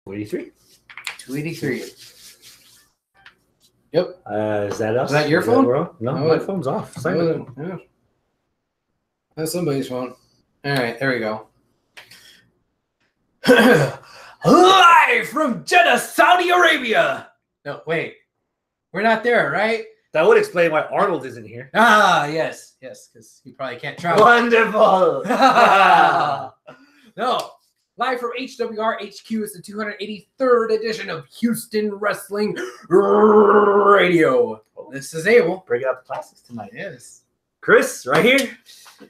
283. 283. Yep. Is that us? Is that your phone? No, my phone's off. Yeah. That's somebody's phone. All right, there we go. Live from Jeddah, Saudi Arabia. No, wait. We're not there, right? That would explain why Arnold isn't here. Ah, yes, because he probably can't travel. Wonderful. No. Live from HWR HQ is the 283rd edition of Houston Wrestling Radio. This is Abel. Bringing out the classics tonight. Yes. Chris, right here.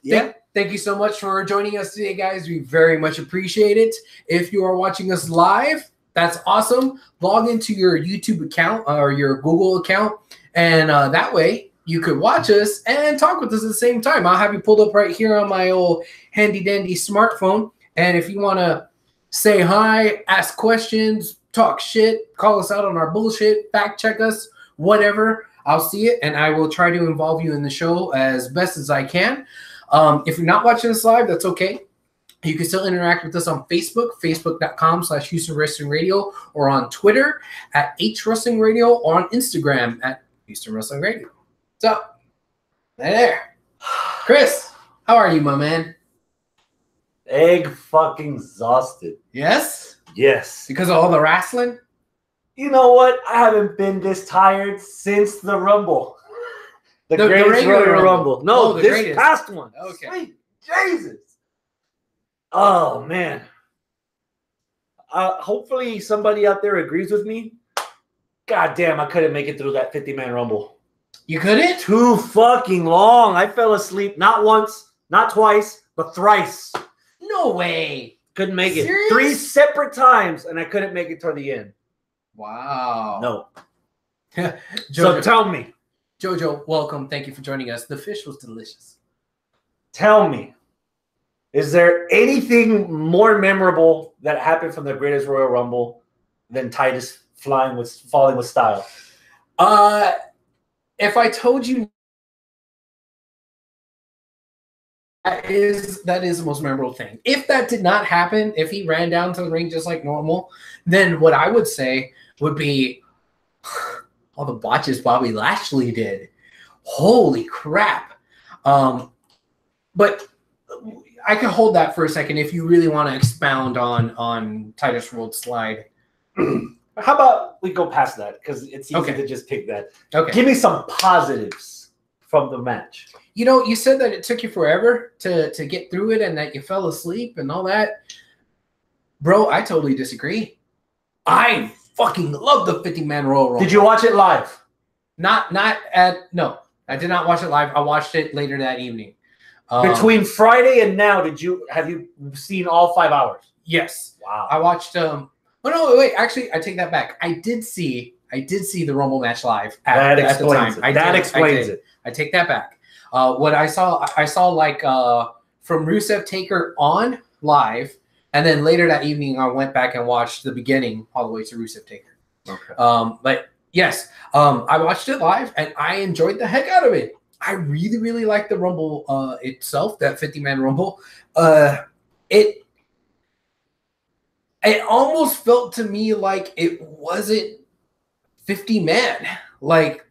Yeah. Thank you so much for joining us today, guys. We very much appreciate it. If you are watching us live, that's awesome. Log into your YouTube account or your Google account, and that way you could watch us and talk with us at the same time. I'll have you pulled up right here on my old handy-dandy smartphone. And if you want to say hi, ask questions, talk shit, call us out on our bullshit, fact check us, whatever, I'll see it, and I will try to involve you in the show as best as I can. If you're not watching this live, that's okay. You can still interact with us on Facebook, facebook.com/Houston Wrestling Radio, or on Twitter at HWrestling Radio, or on Instagram at Houston Wrestling Radio. So, there. Chris, how are you, my man? Egg fucking exhausted. Yes? Yes. Because of all the wrestling? You know what? I haven't been this tired since the Rumble. The greatest Royal Rumble. No, this greatest. Past one. Okay. Sweet Jesus. Oh, man. Hopefully somebody out there agrees with me. God damn, I couldn't make it through that 50-man Rumble. You couldn't? Too fucking long. I fell asleep not once, not twice, but thrice. No way. Couldn't make it. Serious? 3 separate times, and I couldn't make it toward the end. Wow. No. So tell me. Jojo, welcome. Thank you for joining us. The fish was delicious. Tell me, is there anything more memorable that happened from the greatest Royal Rumble than Titus falling with style? If I told you that is the most memorable thing. If that did not happen, if he ran down to the ring just like normal, then what I would say would be all the botches Bobby Lashley did. Holy crap. But I can hold that for a second if you really want to expound on Titus World Slide. How about we go past that? Because it's easy to just pick that. Okay. Give me some positives from the match. You know, you said that it took you forever to get through it and that you fell asleep and all that. Bro, I totally disagree. I fucking love the 50-man Royal Rumble. Did you watch it live? No, I did not watch it live. I watched it later that evening. Between Friday and now, have you seen all 5 hours? Yes. Wow. I watched oh no, wait, actually I take that back. I did see the Rumble match live at the time. That explains it. I take that back. What I saw like from Rusev Taker on live, and then later that evening I went back and watched the beginning all the way to Rusev Taker. Okay. But yes, I watched it live and I enjoyed the heck out of it. I really, really liked the Rumble itself, that 50-man Rumble. It almost felt to me like it wasn't 50-man. Like,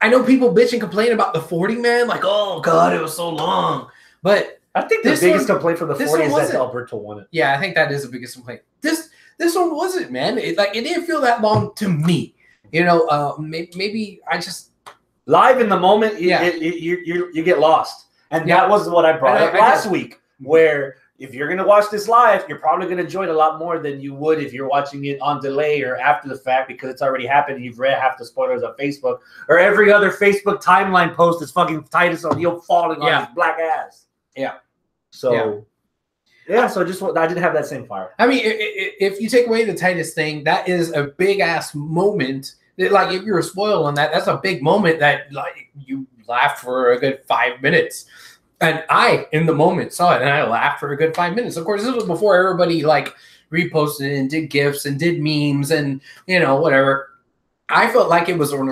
I know people bitch and complain about the 40-man, like, oh, God, it was so long. But I think the biggest complaint from the 40 is that Alberto won it. Yeah, I think that is the biggest complaint. This one wasn't, man. It didn't feel that long to me. You know, maybe I just... Live in the moment, you get lost. And that was what I brought up last week, where if you're going to watch this live, you're probably going to enjoy it a lot more than you would if you're watching it on delay or after the fact because it's already happened and you've read half the spoilers on Facebook. Or every other Facebook timeline post is fucking Titus O'Neil falling on his black ass. Yeah. So, so I didn't have that same fire. I mean, if you take away the Titus thing, that is a big-ass moment. Like, if you're spoiled on that, that's a big moment that, like, you laughed for a good 5 minutes. And I, in the moment, saw it, and I laughed for a good 5 minutes. Of course, this was before everybody, like, reposted and did GIFs and did memes and, you know, whatever. I felt like it was an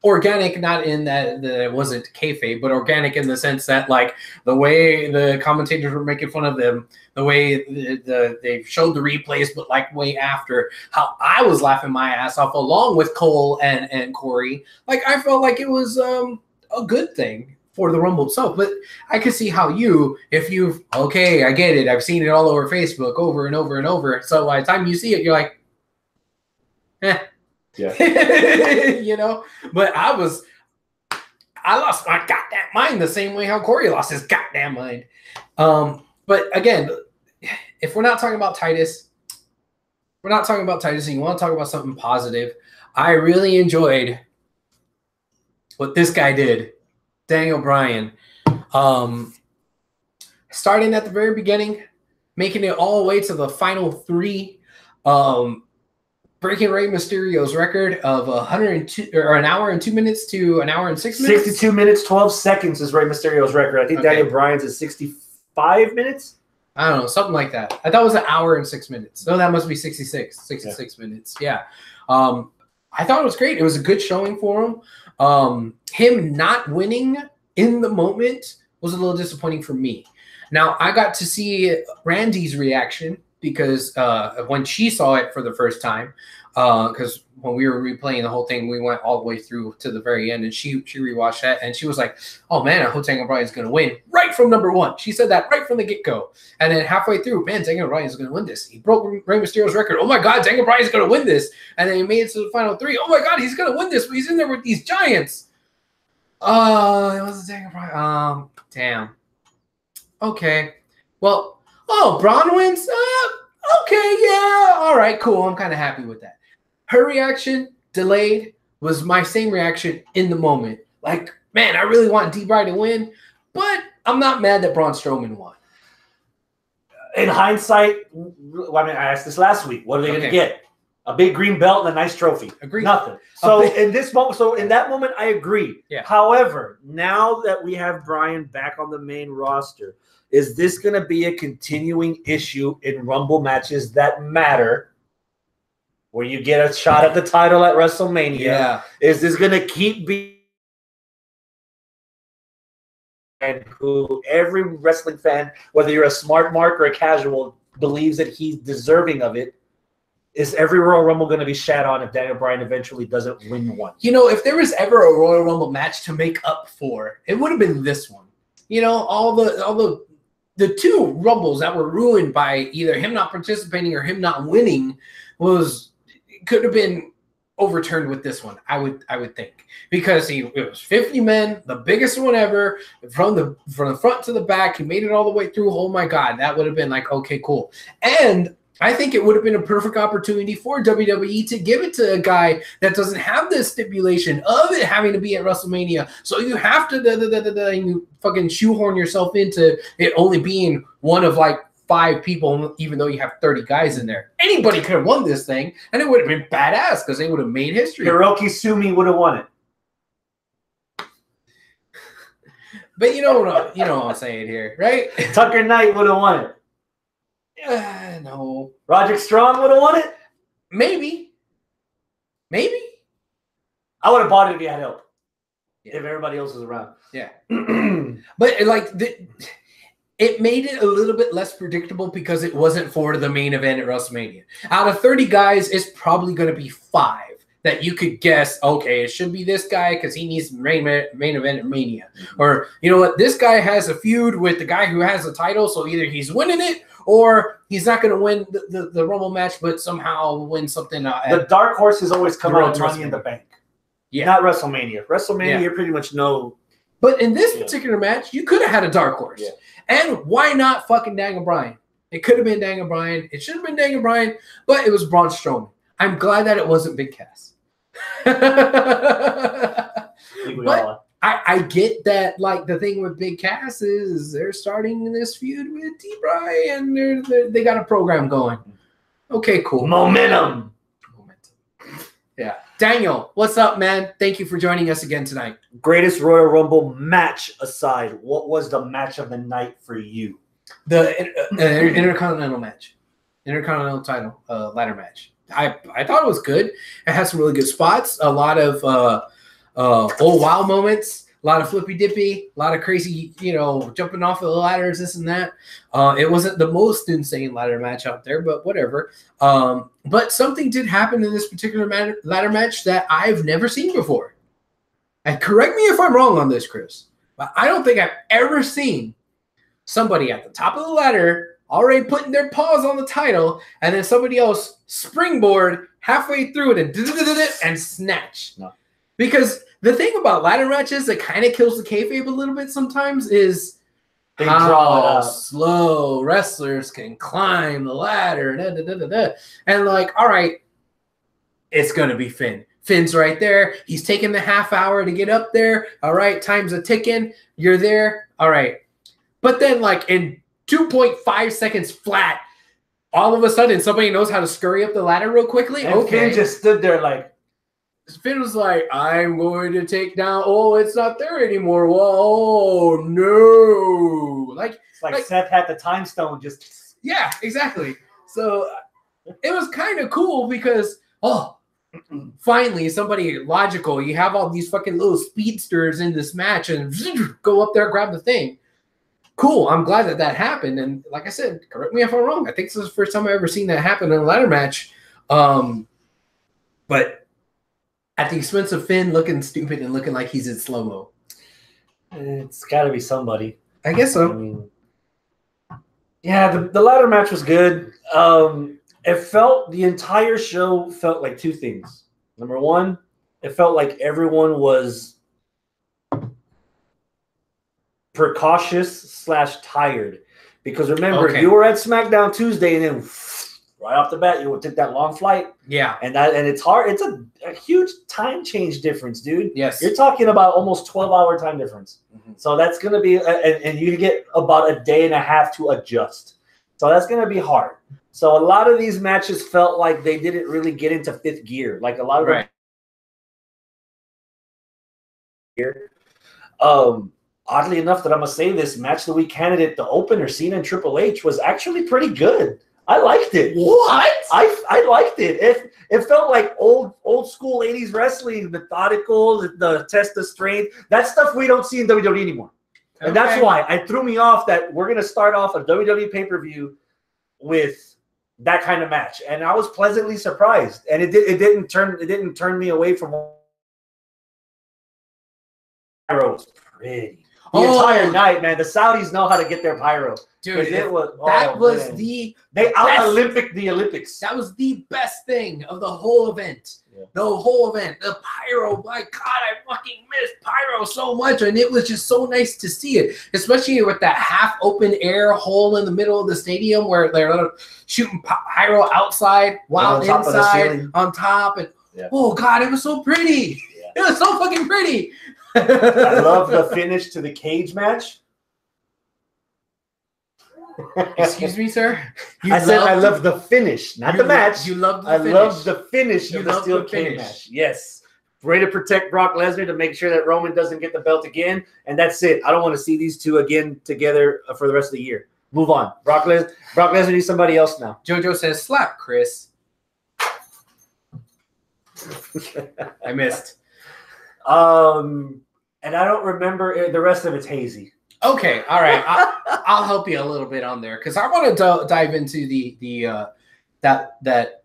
organic, not in that it wasn't kayfabe, but organic in the sense that like the way the commentators were making fun of them, the way they showed the replays, but like way after, how I was laughing my ass off along with Cole and Corey. Like I felt like it was a good thing for the Rumble itself. But I could see how okay, I get it. I've seen it all over Facebook over and over and over. So by the time you see it, you're like, eh. Yeah. You know? But I lost my goddamn mind the same way how Corey lost his goddamn mind. But again, if we're not talking about Titus, and you want to talk about something positive, I really enjoyed what this guy did. Daniel Bryan, starting at the very beginning, making it all the way to the final 3, breaking Rey Mysterio's record of 102 or an hour and 2 minutes to an hour and 6 minutes. 62 minutes 12 seconds is Rey Mysterio's record. I think Daniel Bryan's is 65 minutes. I don't know, something like that. I thought it was an hour and 6 minutes. No, that must be 66 minutes. Yeah. I thought it was great. It was a good showing for him. Him not winning in the moment was a little disappointing for me. Now, I got to see Randy's reaction because when she saw it for the first time, because when we were replaying the whole thing, we went all the way through to the very end, and she rewatched that, and she was like, oh, man, I hope Daniel Bryan's going to win right from number 1. She said that right from the get-go. And then halfway through, man, Daniel Bryan's going to win this. He broke Rey Mysterio's record. Oh, my God, Daniel Bryan's going to win this. And then he made it to the final 3. Oh, my God, he's going to win this, but he's in there with these giants. It was Daniel Bryan. Damn. Okay. Well, Braun wins? Okay, yeah. All right, cool. I'm kind of happy with that. Her reaction, delayed, was my same reaction in the moment. Like, man, I really want D-Bry to win, but I'm not mad that Braun Strowman won. In hindsight, I asked this last week. What are they going to get? A big green belt and a nice trophy. Agreed. Nothing. So in that moment, I agree. Yeah. However, now that we have Bryan back on the main roster, is this going to be a continuing issue in Rumble matches that matter, where you get a shot at the title at WrestleMania? Yeah. Is this going to keep being who every wrestling fan, whether you're a smart mark or a casual, believes that he's deserving of it? Is every Royal Rumble going to be shat on if Daniel Bryan eventually doesn't win one? You know, if there was ever a Royal Rumble match to make up for, it would have been this one. You know, all the 2 Rumbles that were ruined by either him not participating or him not winning could have been overturned with this one. I would think, because it was 50 men, the biggest one ever, from the front to the back. He made it all the way through. Oh my God, that would have been like, okay, cool. And I think it would have been a perfect opportunity for WWE to give it to a guy that doesn't have this stipulation of it having to be at WrestleMania. So you have to you fucking shoehorn yourself into it only being one of like 5 people, even though you have 30 guys in there. Anybody could have won this thing, and it would have been badass because they would have made history. Hiroki Sumi would have won it. But you know what I'm saying here, right? Tucker Knight would have won it. No. Roderick Strong would have won it? Maybe. I would have bought it if he had help. Yeah. If everybody else was around. Yeah. But like it made it a little bit less predictable because it wasn't for the main event at WrestleMania. Out of 30 guys, it's probably going to be 5 that you could guess, okay, it should be this guy because he needs main event at Mania. Or, you know what, this guy has a feud with the guy who has the title, so either he's winning it or he's not going to win the Rumble match, but somehow win something. The dark horse has always come out of Money in the Bank. Yeah. Not WrestleMania. WrestleMania, you pretty much know. But in this particular match, you could have had a dark horse. Yeah. And why not fucking Daniel Bryan? It could have been Daniel Bryan. It should have been Daniel Bryan, but it was Braun Strowman. I'm glad that it wasn't Big Cass. But I get that, like, the thing with Big Cass is they're starting this feud with D-Bry, and they got a program going. Okay, cool. Momentum. Yeah. Daniel, what's up, man? Thank you for joining us again tonight. Greatest Royal Rumble match aside, what was the match of the night for you? The Intercontinental match. Intercontinental title ladder match. I thought it was good. It had some really good spots. A lot of old wow moments, a lot of flippy dippy, a lot of crazy, jumping off of the ladders, this and that. It wasn't the most insane ladder match out there, but whatever. But something did happen in this particular ladder match that I've never seen before. And correct me if I'm wrong on this, Chris, but I don't think I've ever seen somebody at the top of the ladder already putting their paws on the title, and then somebody else springboard halfway through it and snatch. No. Because the thing about ladder matches that kind of kills the kayfabe a little bit sometimes is they draw it up. Slow wrestlers can climb the ladder. And like, all right, it's going to be Finn. Finn's right there. He's taking the half hour to get up there. All right, time's a ticking. You're there. All right. But then like in 2.5 seconds flat, all of a sudden somebody knows how to scurry up the ladder real quickly. And Finn just stood there like. Finn was like, I'm going to take down. Oh, it's not there anymore. Whoa, no. It's like Seth had the time stone just. Yeah, exactly. So it was kind of cool because, finally, somebody logical. You have all these fucking little speedsters in this match and go up there, grab the thing. Cool. I'm glad that happened. And like I said, correct me if I'm wrong. I think this is the first time I've ever seen that happen in a ladder match. But at the expense of Finn looking stupid and looking like he's in slow-mo. It's got to be somebody. I guess so. I mean, yeah, the ladder match was good. The entire show felt like two things. Number one, it felt like everyone was precautious / tired. Because remember, you were at SmackDown Tuesday and then right off the bat, you would take that long flight. Yeah. And it's hard. It's a huge time change difference, dude. Yes. You're talking about almost 12-hour time difference. Mm-hmm. So that's going to be, and you get about a day and a half to adjust. So that's going to be hard. So a lot of these matches felt like they didn't really get into fifth gear. Like a lot of them. Here. Oddly enough that I'm going to say this, match of the week candidate, the opener, Cena and Triple H, was actually pretty good. I liked it. What? I liked it. It felt like old school 80s wrestling, methodical, the test of strength. That stuff we don't see in WWE anymore. Okay. And that's why it threw me off that we're going to start off a WWE pay-per-view with that kind of match. And I was pleasantly surprised. And it didn't turn me away from pyro was pretty. The entire night, man. The Saudis know how to get their pyro. Dude, they out-Olympic the Olympics. That was the best thing of the whole event. Yeah. The whole event. The pyro. My God, I fucking missed pyro so much. And it was just so nice to see it. Especially with that half open air hole in the middle of the stadium where they're shooting pyro outside while inside on top. And oh God, it was so pretty. Yeah. It was so fucking pretty. I love the finish to the cage match. Excuse me, sir? I said I love the finish, not the match. You love the finish. I love the finish of the steel cage match. Yes. Way to protect Brock Lesnar to make sure that Roman doesn't get the belt again. And that's it. I don't want to see these two again together for the rest of the year. Move on. Brock Lesnar needs somebody else now. JoJo says, slap Chris. I missed. And I don't remember the rest of it's hazy. Okay, all right. I'll help you a little bit on there because I want to dive into that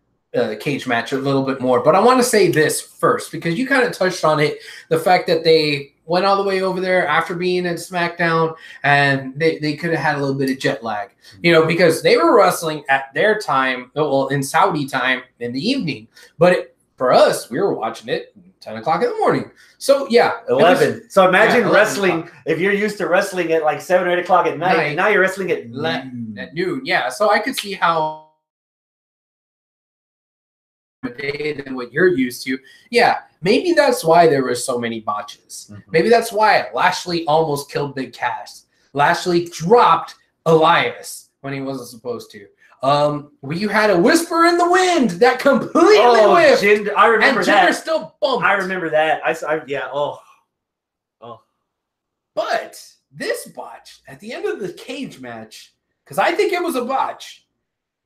cage match a little bit more. But I want to say this first because you kind of touched on it, the fact that they went all the way over there after being at SmackDown and they could have had a little bit of jet lag, because they were wrestling at their time, well, in Saudi time in the evening. But for us, we were watching it 10 o'clock in the morning. So, yeah. 11. So imagine wrestling, if you're used to wrestling at like 7 or 8 o'clock at night, now you're wrestling at noon. Yeah. So I could see how day than what you're used to. Yeah. Maybe that's why there were so many botches. Mm-hmm. Maybe that's why Lashley almost killed Big Cass. Lashley dropped Elias when he wasn't supposed to. You had a whisper in the wind that completely whiffed. I remember that. And Jinder still bumped. I remember that. But this botch at the end of the cage match, because I think it was a botch,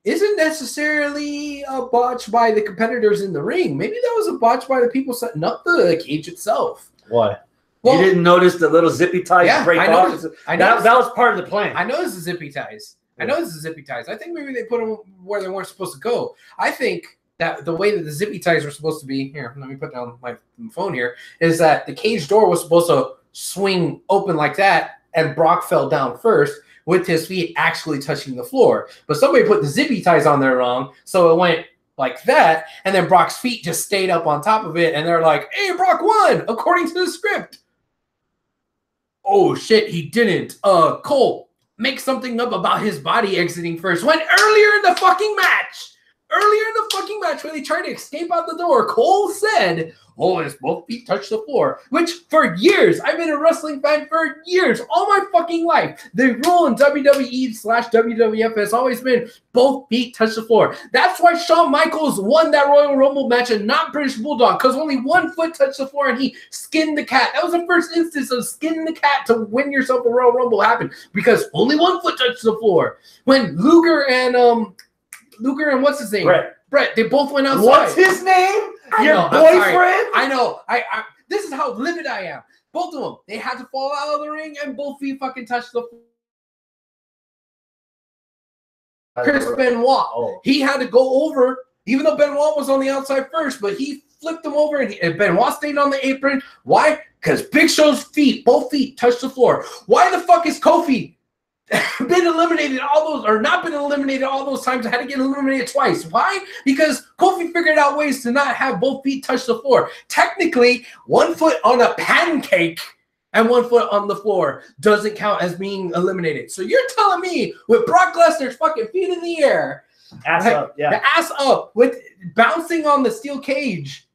isn't necessarily a botch by the competitors in the ring. Maybe that was a botch by the people setting up the cage itself. Why? Well, you didn't notice the little zippy ties break off? That was part of the plan. I noticed the zippy ties. I think maybe they put them where they weren't supposed to go. I think that the way that the zippy ties were supposed to be, here, let me put down my phone here, is that the cage door was supposed to swing open like that, and Brock fell down first with his feet actually touching the floor. But somebody put the zippy ties on there wrong, so it went like that, and then Brock's feet just stayed up on top of it, and they're like, hey, Brock won, according to the script. Oh, shit, he didn't. Cole, make something up about his body exiting first. When earlier in the fucking match, when they tried to escape out the door, Cole said, oh, his both feet touched the floor. Which, for years, I've been a wrestling fan for years, all my fucking life. The rule in WWE/WWF has always been both feet touch the floor. That's why Shawn Michaels won that Royal Rumble match and not British Bulldog, because only one foot touched the floor and he skinned the cat. That was the first instance of skinning the cat to win yourself a Royal Rumble happened, because only one foot touched the floor. When Luger and what's his name? Brett, they both went outside. What's his name? Your boyfriend? I know. I this is how livid I am. Both of them, they had to fall out of the ring and both feet fucking touched the floor. Chris Benoit, he had to go over, even though Benoit was on the outside first, but he flipped him over and Benoit stayed on the apron. Why? Because Big Show's feet, both feet touched the floor. Why the fuck is Kofi been eliminated not been eliminated all those times? I had to get eliminated twice. Why? Because Kofi figured out ways to not have both feet touch the floor. Technically, 1 foot on a pancake and 1 foot on the floor doesn't count as being eliminated. So you're telling me with Brock Lesnar's fucking feet in the air, the ass up, with bouncing on the steel cage,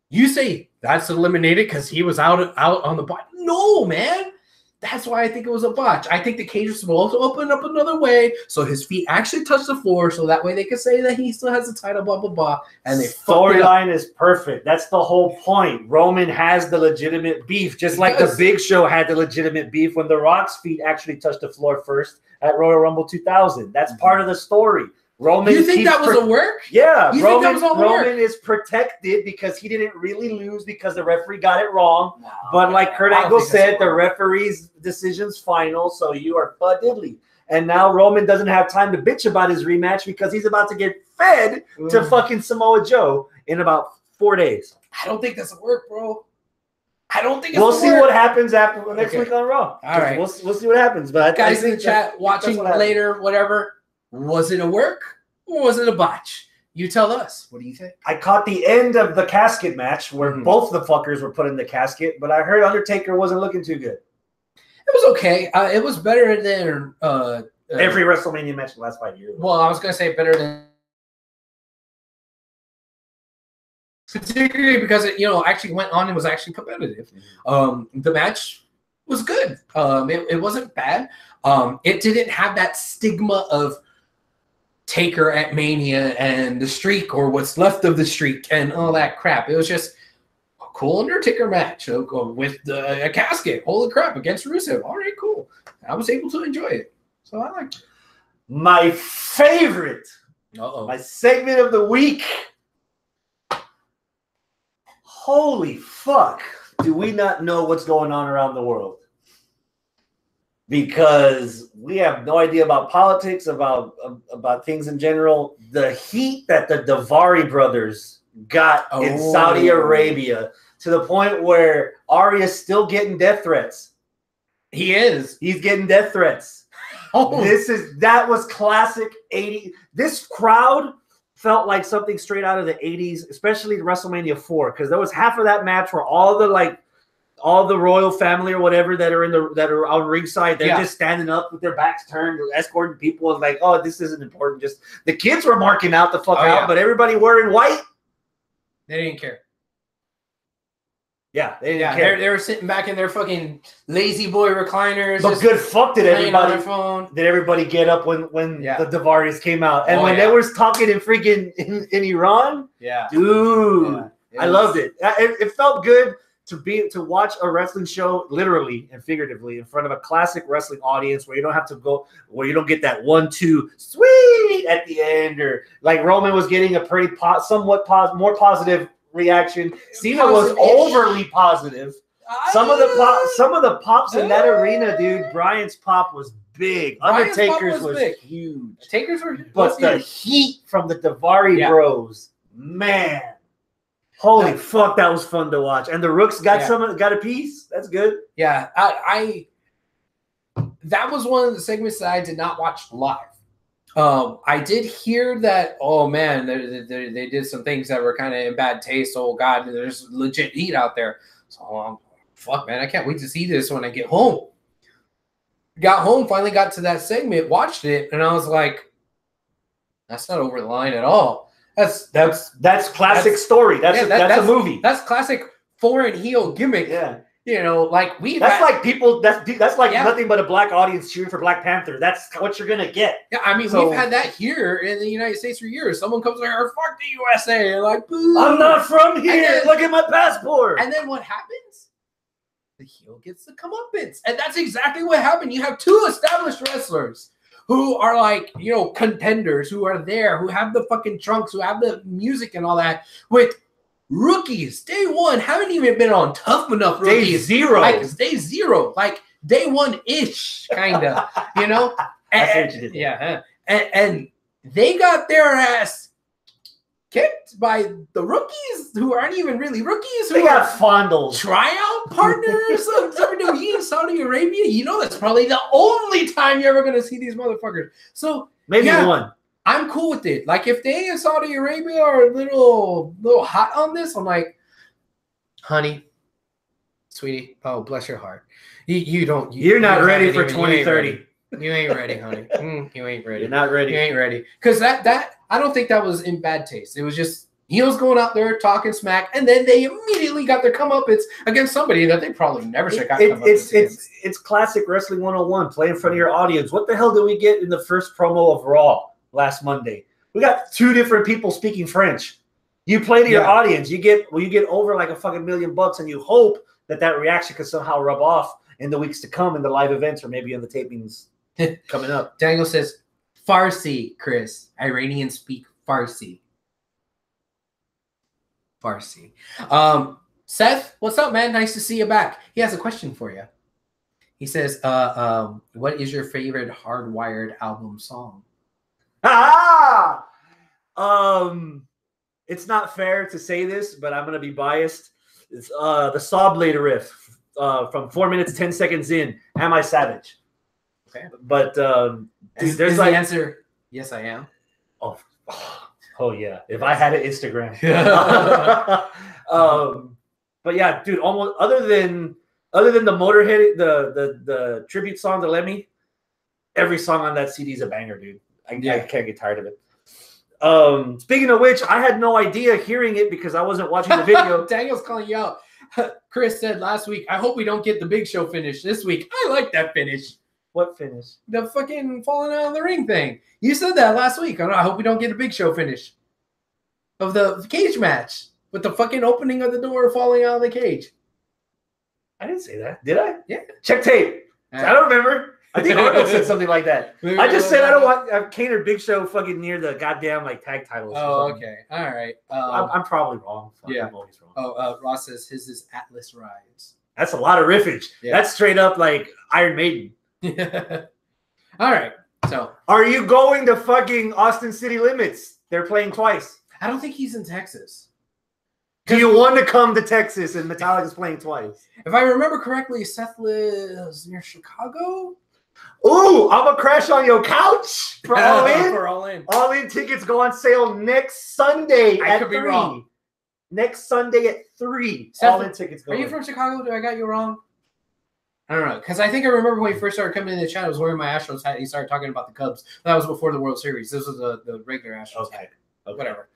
you say that's eliminated because he was out on the bottom? No, man. That's why I think it was a botch. I think the cage was supposed to open up another way so his feet actually touch the floor, so that way they could say that he still has the title, blah, blah, blah. And the storyline is perfect. That's the whole point. Roman has the legitimate beef, just like the Big Show had the legitimate beef when The Rock's feet actually touched the floor first at Royal Rumble 2000. That's part of the story. Roman, you think that was a work? Yeah, Roman is protected because he didn't really lose because the referee got it wrong. No, but like Kurt Angle said, the referee's decision's final, so you are diddly. And now Roman doesn't have time to bitch about his rematch because he's about to get fed to fucking Samoa Joe in about 4 days. I don't think that's a work, bro. I don't think we'll see what happens after next week on Raw. All right, we'll see what happens. But guys in the chat watching later, whatever. Was it a work or was it a botch? You tell us. What do you think? I caught the end of the casket match where both the fuckers were put in the casket, but I heard Undertaker wasn't looking too good. It was okay. It was better than every WrestleMania match in the last 5 years. Well, I was going to say better than, particularly because it actually went on and was actually competitive. The match was good. It wasn't bad. It didn't have that stigma of Taker at Mania and the streak or what's left of the streak and all that crap. It was just a cool Undertaker match with a casket. Holy crap, against Rusev. All right, cool. I was able to enjoy it. So I liked it. My favorite, my segment of the week. Holy fuck. Do we not know what's going on around the world? Because we have no idea about politics, about things in general. The heat that the Daivari brothers got in Saudi Arabia, to the point where Arya's still getting death threats. He's getting death threats. That was classic 80s. This crowd felt like something straight out of the 80s, especially WrestleMania 4, because there was half of that match where all the royal family or whatever that are on ringside, they're just standing up with their backs turned, escorting people, and like, oh, this isn't important. Just the kids were marking out the fuck out, but everybody wearing white. They didn't care. Yeah, they didn't care. They were sitting back in their fucking lazy boy recliners. But good fuck did everybody get up when the Daivaris came out, and when they were talking in freaking in Iran. Yeah, dude, I loved it. It felt good to watch a wrestling show literally and figuratively in front of a classic wrestling audience where you don't get that 1-2 sweet at the end, or like Roman was getting a pretty somewhat more positive reaction. Cena was overly positive. Some of the pops in that arena, dude. Brian's pop was big. Undertaker's was huge. Taker's were, but the heat from the Daivari Bros, man. Holy fuck, that was fun to watch. And the Rooks got a piece. That's good. Yeah, that was one of the segments that I did not watch live. I did hear that, oh man, they did some things that were kind of in bad taste. Oh God, there's legit heat out there. So fuck man, I can't wait to see this when I get home. Got home, finally got to that segment, watched it, and I was like, that's not over the line at all. That's classic story. That's a movie. That's classic foreign heel gimmick. Yeah. You know, like that's like nothing but a black audience cheering for Black Panther. That's what you're gonna get. Yeah, I mean, we've had that here in the United States for years. Someone comes like, "Fuck the USA," and like, boo. I'm not from here. Look at my passport. And then what happens? The heel gets the comeuppance, and that's exactly what happened. You have two established wrestlers who are like, you know, contenders, who are there, who have the fucking trunks, who have the music and all that, with rookies, day one, haven't even been on Tough Enough rookies. Day zero. Like, day zero. Like, day one-ish, kind of, you know? And they got their ass kicked by the rookies who aren't even really rookies. They got fondled. Tryout partners of WWE in Saudi Arabia. You know, that's probably the only time you're ever going to see these motherfuckers. So, maybe one. I'm cool with it. Like, if they in Saudi Arabia are a little hot on this, I'm like, honey, sweetie, oh, bless your heart. You're not ready for 2030. You ain't ready, honey. You ain't ready. You're not ready. You ain't ready. Because that I don't think that was in bad taste. It was just heels going out there talking smack, and then they immediately got their comeuppance against somebody that they probably never should have got comeuppance against. It's classic wrestling 101. Play in front of your audience. What the hell did we get in the first promo of Raw last Monday? We got two different people speaking French. You play to your audience. You get over like a fucking $1 million, and you hope that reaction could somehow rub off in the weeks to come in the live events or maybe in the tapings coming up. Daniel says, Farsi, Chris. Iranians speak Farsi. Farsi. Seth, what's up, man? Nice to see you back. He has a question for you. He says, what is your favorite Hardwired album song? It's not fair to say this, but I'm going to be biased. It's the Saw Blade riff from 4 minutes, 10 seconds in. Am I Savage? Okay. But dude, is there's the like answer, yes, I am. Oh yeah. If I had an Instagram. But yeah, dude, almost other than the Motorhead, the tribute song to Lemmy, every song on that CD is a banger, dude. I can't get tired of it. Speaking of which, I had no idea hearing it because I wasn't watching the video. Daniel's calling you out. Chris said last week, I hope we don't get the Big Show finish this week. I like that finish. What finish? The fucking falling out of the ring thing. You said that last week. I hope we don't get a Big Show finish of the cage match with the fucking opening of the door falling out of the cage. I didn't say that. Did I? Yeah. Check tape. I don't remember. I think Arnold said something like that. I just said I don't want Kane or Big Show fucking near the goddamn like tag titles. Oh, okay. All right. I'm probably wrong. Yeah. I'm always wrong. Oh, Ross says his is Atlas Rides. That's a lot of riffage. Yeah. That's straight up like Iron Maiden. All right. So, are you going to fucking Austin City Limits? They're playing twice. I don't think he's in Texas. Do you want to come to Texas and Metallica's playing twice? If I remember correctly, Seth lives near Chicago. Ooh, I'm gonna crash on your couch for All In. For All In. All In tickets go on sale next Sunday I at could 3. Be wrong. Next Sunday at 3. Seth, All In tickets go. Are you from Chicago? Do I got you wrong? I don't know, because I think I remember when he first started coming in the chat, I was wearing my Astros hat. He started talking about the Cubs. That was before the World Series. This was the regular Astros hat. Okay. Whatever.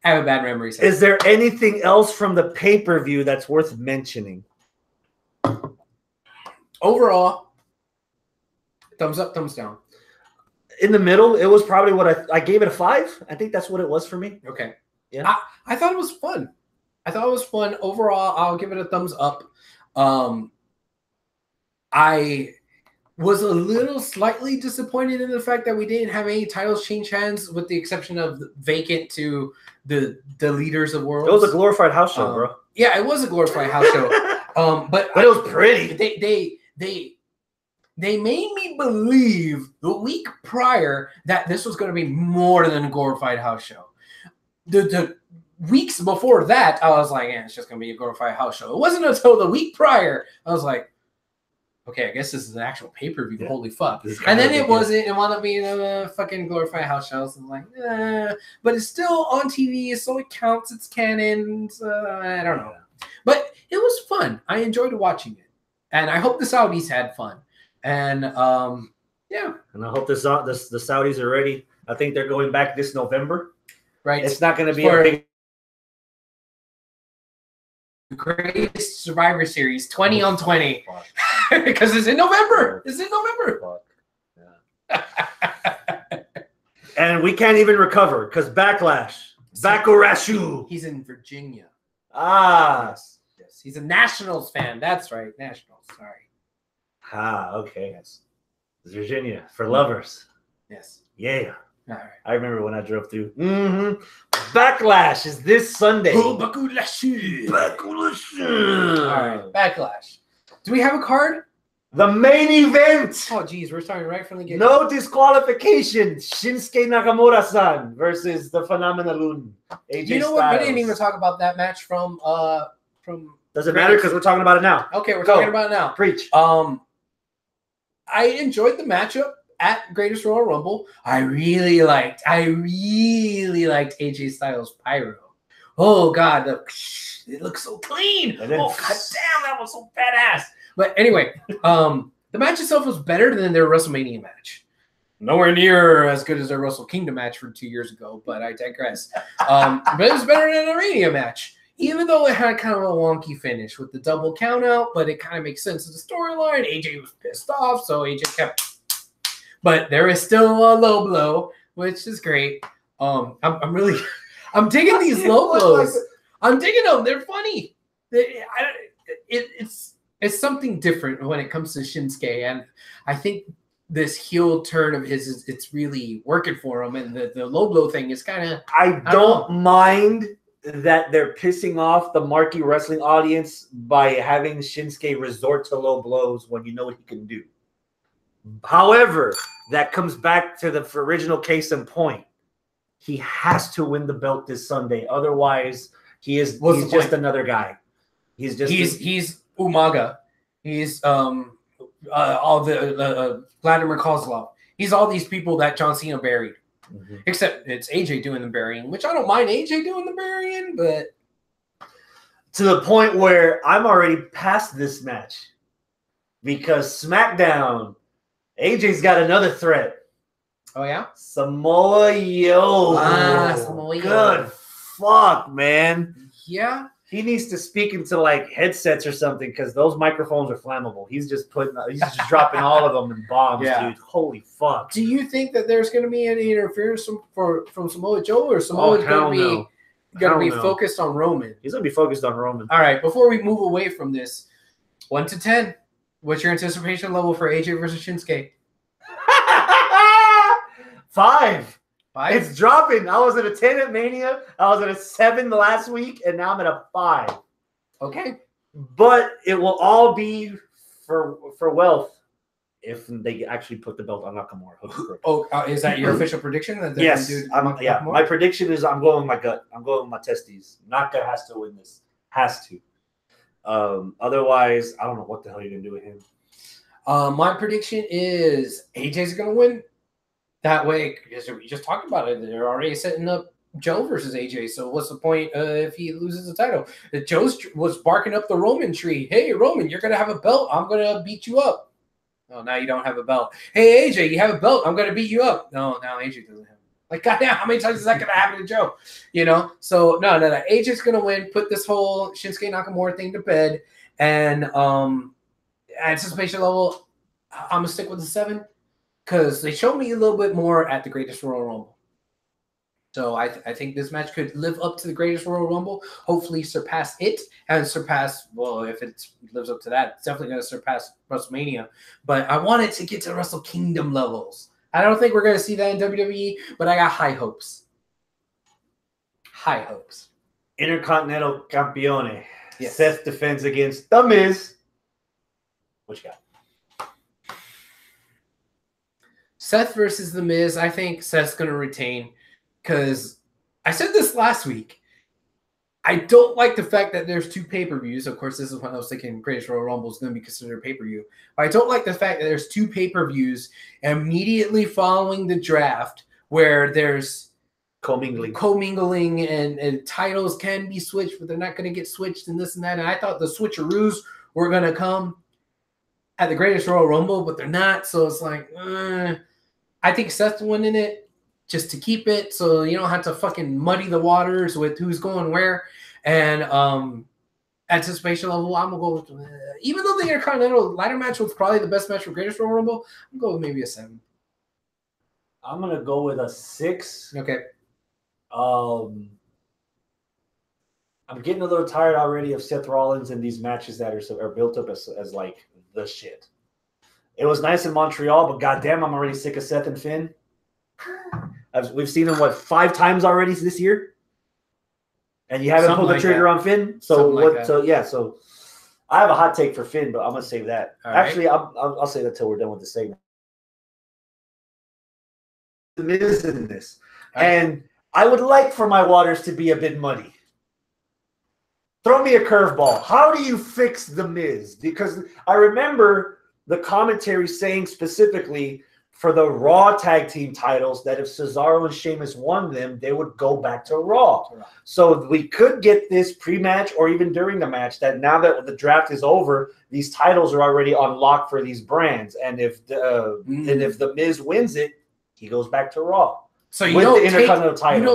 I have a bad memory. Is there anything else from the pay-per-view that's worth mentioning? Overall, thumbs up, thumbs down. In the middle, it was probably what I gave it a 5. I think that's what it was for me. Okay. Yeah. I thought it was fun. Overall, I'll give it a thumbs up. I was a little slightly disappointed in the fact that we didn't have any titles change hands, with the exception of Vacant to the Leaders of Worlds. It was a glorified house show, bro. Yeah, it was a glorified house show. But it was pretty. They made me believe the week prior that this was going to be more than a glorified house show. The weeks before that, I was like, yeah, it's just going to be a glorified house show. It wasn't until the week prior, I was like, okay, I guess this is an actual pay-per-view. Yeah. Holy fuck. And then it wasn't. It wound up being a fucking glorified house show. So I'm like, but it's still on TV, so it counts. It's canon. I don't know. But it was fun. I enjoyed watching it. And I hope the Saudis had fun. And yeah, and I hope the Saudis are ready. I think they're going back this November. Right, it's not going to be a big Greatest Survivor Series 20 on 20 because it's in November. It's in November. Yeah. And we can't even recover because Backlash, Backlash. He's in Virginia. Yes. He's a Nationals fan. That's right, Nationals. Sorry. Okay. Yes. Virginia for lovers. Yes. Yeah. All right. I remember when I drove through. Backlash is this Sunday. Oh, Backlash. Backlash. All right. Backlash. Do we have a card? The main event. Oh, geez. We're starting right from the get. No disqualification. Shinsuke Nakamura-san versus the Phenomenaloon. AJ You know what? We didn't even talk about that match from. Doesn't matter because we're talking about it now. Okay, we're talking about it now. Preach. I enjoyed the matchup at Greatest Royal Rumble. I really liked AJ Styles Pyro. Oh God, it looks so clean. Oh God damn, that was so badass. But anyway, the match itself was better than their WrestleMania match. Nowhere near as good as their Wrestle Kingdom match from 2 years ago, but I digress. But it was better than the Mania match. Even though it had kind of a wonky finish with the double count out, but it kind of makes sense of the storyline. AJ was pissed off, so AJ kept. But there is still a low blow, which is great. I'm digging these low blows. I'm digging them. They're funny. It's something different when it comes to Shinsuke, and I think this heel turn of his it's really working for him. And the low blow thing is kind of. I don't mind that they're pissing off the marquee wrestling audience by having Shinsuke resort to low blows when you know what he can do. However, that comes back to the original case in point. He has to win the belt this Sunday. Otherwise, he's just another guy. He's Umaga. He's all the Vladimir Kozlov. He's all these people that John Cena buried. Mm-hmm. Except it's AJ doing the burying, which I don't mind AJ doing the burying, but to the point where I'm already past this match because SmackDown, AJ's got another threat. Oh yeah, Samoa Joe. Samoa Joe. Good fuck, man. Yeah. He needs to speak into like headsets or something because those microphones are flammable. He's just dropping all of them in bombs, dude. Holy fuck! Do you think that there's going to be any interference from Samoa Joe, or Samoa's going to be focused on Roman? He's going to be focused on Roman. All right. Before we move away from this, 1 to 10, what's your anticipation level for AJ versus Shinsuke? 5. It's dropping. I was at a 10 at Mania. I was at a 7 last week, and now I'm at a 5. Okay. But it will all be for wealth if they actually put the belt on Nakamura. Is that your official prediction? Yes. My prediction is I'm going with my gut. I'm going with my testes. Naka has to win this. Has to. Otherwise, I don't know what the hell you're going to do with him. My prediction is AJ's going to win. That way, because we just talked about it, they're already setting up Joe versus AJ. So what's the point if he loses the title? Joe was barking up the Roman tree. Hey, Roman, you're going to have a belt. I'm going to beat you up. Oh, now you don't have a belt. Hey, AJ, you have a belt. I'm going to beat you up. No, now AJ doesn't have it. Like, goddamn, how many times is that going to happen to Joe? You know? So, no. AJ's going to win. Put this whole Shinsuke Nakamura thing to bed. And anticipation level, I'm going to stick with the 7. Because they showed me a little bit more at the Greatest Royal Rumble. So I think this match could live up to the Greatest Royal Rumble, hopefully surpass it, and surpass, well, if it lives up to that, it's definitely going to surpass WrestleMania. But I want it to get to Wrestle Kingdom levels. I don't think we're going to see that in WWE, but I got high hopes. High hopes. Intercontinental Campione. Yes. Seth defends against The Miz. What you got? Seth versus The Miz. I think Seth's going to retain because I said this last week. I don't like the fact that there's 2 pay-per-views. Of course, this is when I was thinking Greatest Royal Rumble is going to be considered a pay-per-view. But I don't like the fact that there's 2 pay-per-views immediately following the draft where there's commingling and titles can be switched, but they're not going to get switched and this and that. And I thought the switcheroos were going to come at the Greatest Royal Rumble, but they're not. So it's like, I think Seth's winning it just to keep it, so you don't have to fucking muddy the waters with who's going where. And anticipation level, I'm gonna go with even though the Intercontinental ladder match was probably the best match for Greatest Royal Rumble, I'm gonna go with maybe a 7. I'm gonna go with a 6. Okay. I'm getting a little tired already of Seth Rollins and these matches that are built up as like the shit. It was nice in Montreal, but goddamn, I'm already sick of Seth and Finn. We've seen him 5 times already this year, and you haven't pulled the trigger on Finn. So what? So I have a hot take for Finn, but I'm gonna save that. Actually, I'll say that till we're done with the segment. The Miz in this, and I would like for my waters to be a bit muddy. Throw me a curveball. How do you fix the Miz? Because I remember the commentary saying specifically for the Raw tag team titles that if Cesaro and Sheamus won them, they would go back to Raw. So we could get this pre-match or even during the match that now that the draft is over, these titles are already unlocked for these brands. And if the Miz wins it, he goes back to Raw. So you don't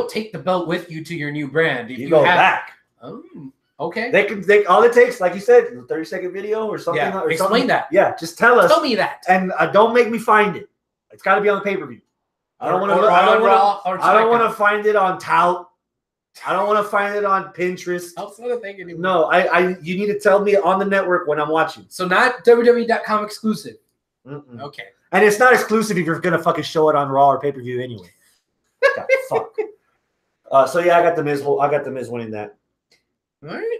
take the belt with you to your new brand. You go back. Oh, okay. They all it takes, like you said, a 30-second video or something. Yeah. Or Explain something. that. Yeah, just tell us. Tell me that. And don't make me find it. It's got to be on the pay-per-view. I don't want to find it on Tout. I don't want to find it on Pinterest. That's not a thing anymore. No, you need to tell me on the network when I'm watching. So not WWE.com exclusive. Mm-mm. Okay. And it's not exclusive if you're gonna fucking show it on Raw or pay-per-view anyway. God, fuck. So yeah, I got the Miz winning that. All right.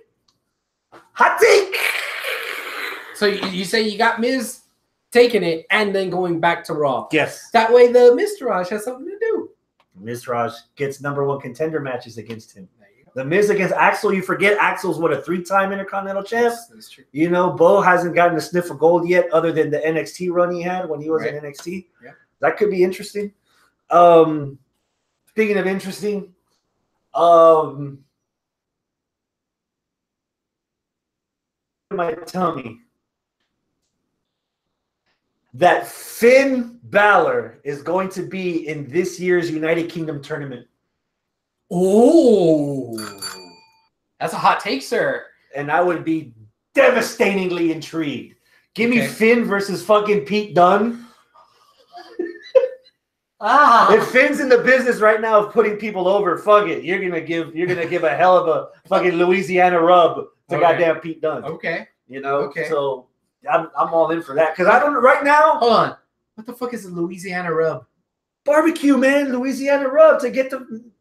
Hot take. So you say you got Miz taking it and then going back to Raw. Yes. That way the Miztourage has something to do. Miztourage gets #1 contender matches against him. The Miz against Axel. You forget Axel's a 3-time Intercontinental champ. That's true. You know, Bo hasn't gotten a sniff of gold yet, other than the NXT run he had when he was in NXT. Yeah. That could be interesting. Speaking of interesting, my tummy that Finn Balor is going to be in this year's United Kingdom tournament. Oh, that's a hot take, sir. And I would be devastatingly intrigued. Give me Finn versus fucking Pete Dunne. If Finn's in the business right now of putting people over, fuck it. You're gonna give a hell of a fucking Louisiana rub to goddamn Pete Dunne. Okay. You know? Okay. So I'm all in for that. Because I don't right now. Hold on. What the fuck is a Louisiana rub? Barbecue, man. Louisiana rub to get the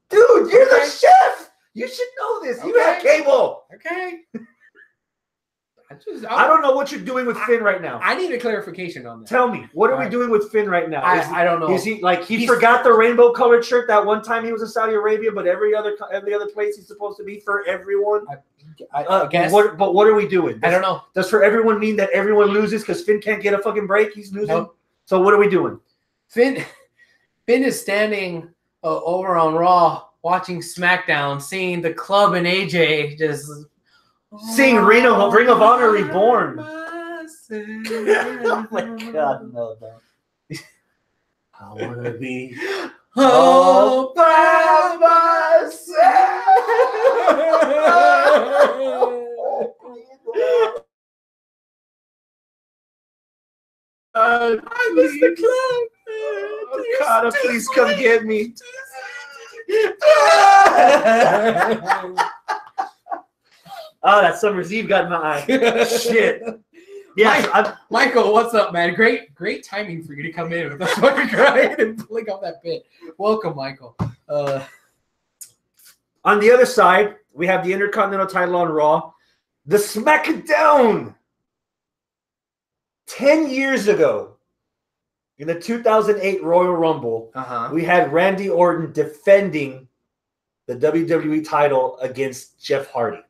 dude, you're the chef. You should know this. You have cable. Okay. I don't know what you're doing with Finn right now. I need a clarification on that. Tell me, what are we doing with Finn right now? I don't know. Is he he forgot the rainbow colored shirt that one time he was in Saudi Arabia, but every other place he's supposed to be for everyone? I guess. But what are we doing? I don't know. Does for everyone mean that everyone loses because Finn can't get a fucking break? He's losing. Nope. So what are we doing? Finn is standing over on Raw watching SmackDown, seeing the club and AJ just. Seeing Ring of Honor Reborn. Oh my God, no. I want to be all by myself. I miss the club. Oh, God, please come get me. Oh, that Summer's Eve got in my eye. Shit. Yeah, Michael, what's up, man? Great timing for you to come in with us fucking crying and flick off that bit. Welcome, Michael. On the other side, we have the Intercontinental title on Raw. The SmackDown 10 years ago in the 2008 Royal Rumble, we had Randy Orton defending the WWE title against Jeff Hardy.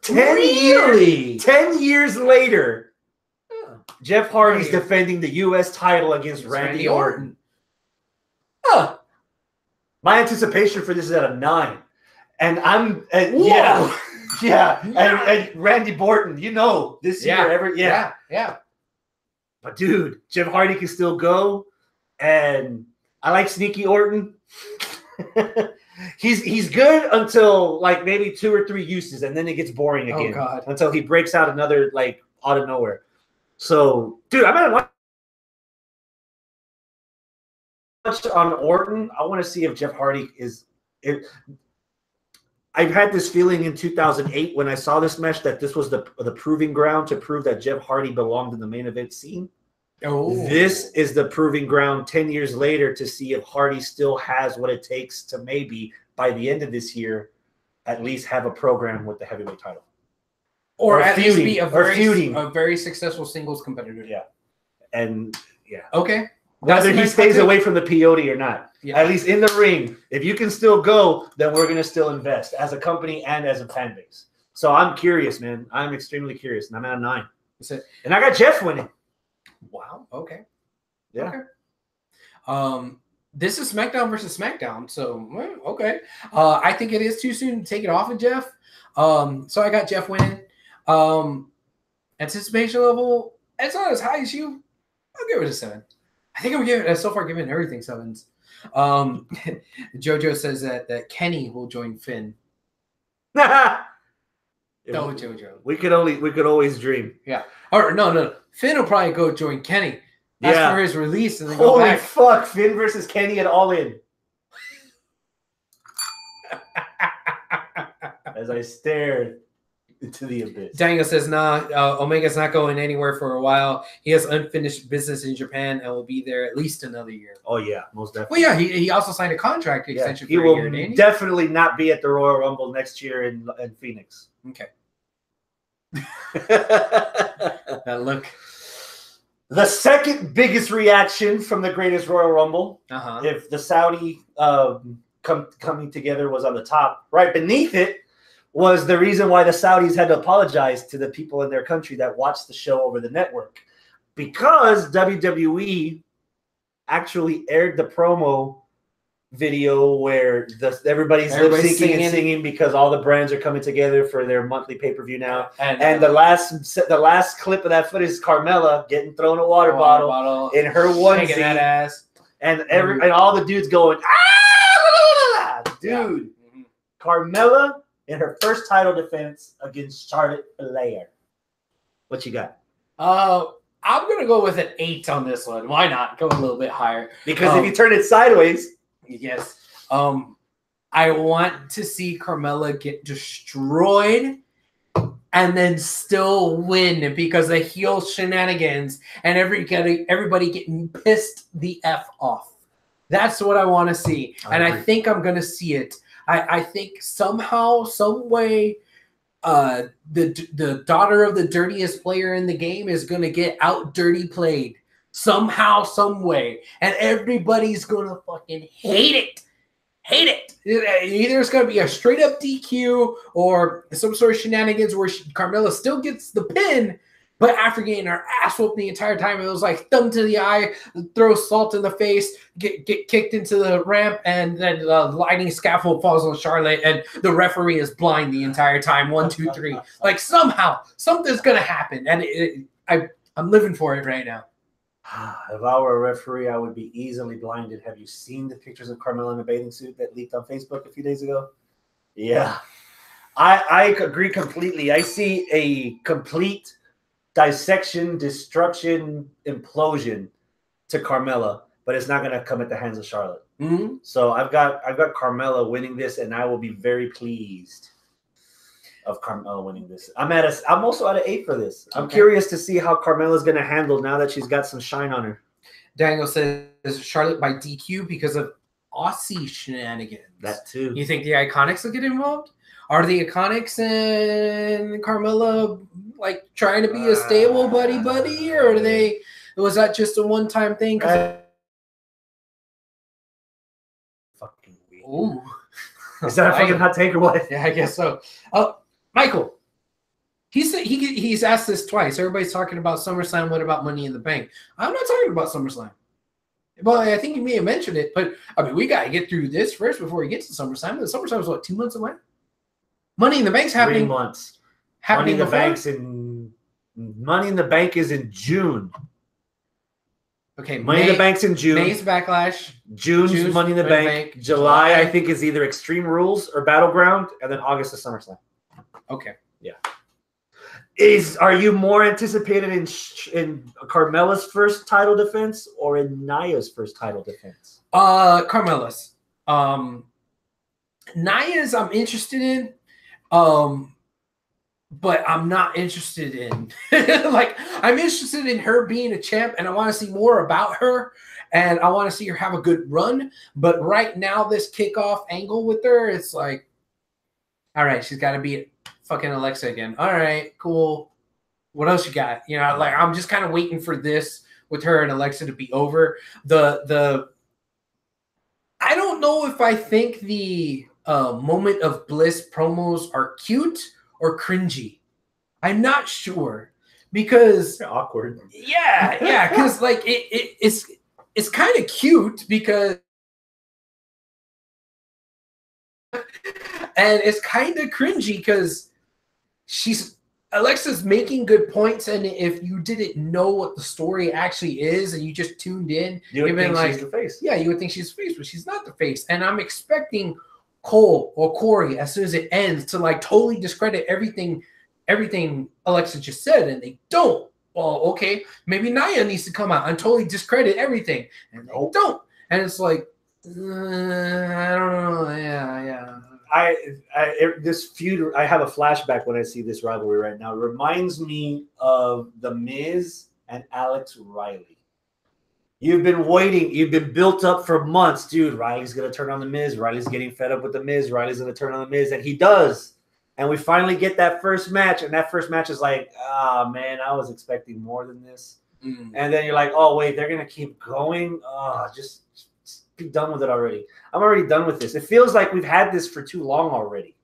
10 years later, Jeff Hardy's defending the U.S. title against Randy Orton. Huh. My anticipation for this is at a 9. And I'm, yeah. And Randy Orton, this year, yeah. But dude, Jeff Hardy can still go. And I like Sneaky Orton. He's good until like maybe 2 or 3 uses, and then it gets boring again. Oh, God. Until he breaks out another like out of nowhere. So, dude, I'm gonna watch on Orton. I want to see if Jeff Hardy is. I've had this feeling in 2008 when I saw this match that this was the proving ground to prove that Jeff Hardy belonged in the main event scene. Oh. This is the proving ground 10 years later to see if Hardy still has what it takes to maybe by the end of this year at least have a program with the heavyweight title. Or at least be a very successful singles competitor. Yeah. And yeah. Okay. Whether he stays away from the peyote or not. Yeah. At least in the ring. If you can still go, then we're going to still invest as a company and as a fan base. So I'm curious, man. I'm extremely curious. And I'm at a 9. And I got Jeff winning. Wow. Okay. Yeah. Okay. This is SmackDown versus SmackDown. So, okay. I think it is too soon to take it off of Jeff. So I got Jeff winning. Anticipation level, it's not as high as you. I'll give it a 7. I think I'm so far giving everything 7s. Jojo says that Kenny will join Finn. No, Jojo. We could always dream. Yeah. Or no. Finn will probably go join Kenny. That's for his release, and then go Holy back. Fuck! Finn versus Kenny at All In. As I stared into the abyss. Daniel says, nah, Omega's not going anywhere for a while. He has unfinished business in Japan and will be there at least another year. Oh, yeah, most definitely. Well, yeah, he also signed a contract extension for a year, didn't he? Definitely not be at the Royal Rumble next year in Phoenix. Okay. That look. The second biggest reaction from the greatest Royal Rumble, if the Saudi coming together was on the top, right beneath it was the reason why the Saudis had to apologize to the people in their country that watched the show over the network. Because WWE actually aired the promo video where everybody's lip-syncing and singing because all the brands are coming together for their monthly pay-per-view now. And the last clip of that footage is Carmella getting thrown a water bottle in her onesie. That ass. And all the dudes going, ah! Dude, Carmella in her first title defense against Charlotte Flair. What you got? I'm going to go with an 8 on this one. Why not? Go a little bit higher. Because if you turn it sideways. Yes. I want to see Carmella get destroyed and then still win because of heel shenanigans and everybody getting pissed the F off. That's what I want to see. I think I'm going to see it. I think somehow, some way, the daughter of the dirtiest player in the game is going to get out dirty played. Somehow, some way. And everybody's going to fucking hate it. Hate it. Either it's going to be a straight up DQ or some sort of shenanigans where Carmella still gets the pin, but after getting her ass whooped the entire time, it was like thumb to the eye, throw salt in the face, get kicked into the ramp, and then the lightning scaffold falls on Charlotte, and the referee is blind the entire time. 1, 2, 3. Like somehow, something's going to happen. And I'm living for it right now. If I were a referee, I would be easily blinded. Have you seen the pictures of Carmella in a bathing suit that leaked on Facebook a few days ago? Yeah. I agree completely. I see a complete dissection, destruction, implosion to Carmella, but it's not going to come at the hands of Charlotte. Mm-hmm. So I've got Carmella winning this, and I will be very pleased of Carmella winning this. I'm also at an 8 for this. I'm curious to see how Carmella's going to handle now that she's got some shine on her. Daniel says Charlotte by DQ because of Aussie shenanigans. That too. You think the Iconics will get involved? Are the Iconics and Carmella like trying to be a stable buddy, or was that just a one-time thing? Fucking weird. Ooh. Is that a fucking hot take or what? Yeah, I guess so. Michael, he's asked this twice. Everybody's talking about SummerSlam. What about Money in the Bank? I'm not talking about SummerSlam. Well, I think you may have mentioned it, but I mean, we got to get through this first before we get to SummerSlam. The SummerSlam is what, 2 months away? Money in the Bank's happening. 3 months. Money in the Bank is in June. Okay, Money in the Bank's in June. May's Backlash. June's Money in the Bank. July, I think, is either Extreme Rules or Battleground, and then August is SummerSlam. Okay. Yeah. Are you more anticipated in Carmella's first title defense or in Nia's first title defense? Carmella's. Nia's I'm interested in. But I'm not interested in like I'm interested in her being a champ, and I want to see more about her, and I want to see her have a good run. But right now, this kickoff angle with her, it's like, all right, she's got to beat fucking Alexa again. All right, cool. What else you got? You know, like I'm just kind of waiting for this with her and Alexa to be over. I don't know if I think the Moment of Bliss promos are cute or cringy. I'm not sure because they're awkward. Yeah, because like it's kind of cute because and it's kind of cringy because Alexa's making good points, and if you didn't know what the story actually is and you just tuned in, you would think she's the face. Yeah, you would think she's the face, but she's not the face. And I'm expecting Cole or Corey, as soon as it ends, to like totally discredit everything Alexa just said, and they don't. Well, okay, maybe Nia needs to come out and totally discredit everything, and they don't. And it's like, I don't know. Yeah. This feud, I have a flashback when I see this rivalry right now. It reminds me of The Miz and Alex Riley. You've been waiting. You've been built up for months. Dude, Riley's going to turn on The Miz. Riley's getting fed up with The Miz. Riley's going to turn on The Miz. And he does. And we finally get that first match. And that first match is like, man, I was expecting more than this. And then you're like, oh, wait, they're going to keep going? Just be done with it already. I'm already done with this. It feels like we've had this for too long already.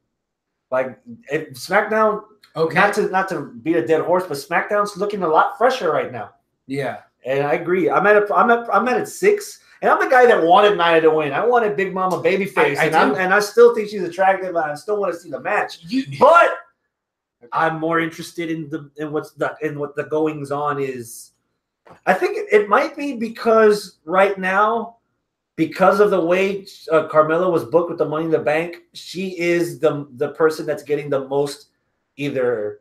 Like, SmackDown, okay, not to beat a dead horse, but SmackDown's looking a lot fresher right now. Yeah. And I agree. I'm at 6, and I'm the guy that wanted Nia to win. I wanted Big Mama Babyface, and I still think she's attractive. And I still want to see the match, but I'm more interested in what the goings on is. I think it might be because right now, because of the way Carmella was booked with the Money in the Bank, she is the person that's getting the most either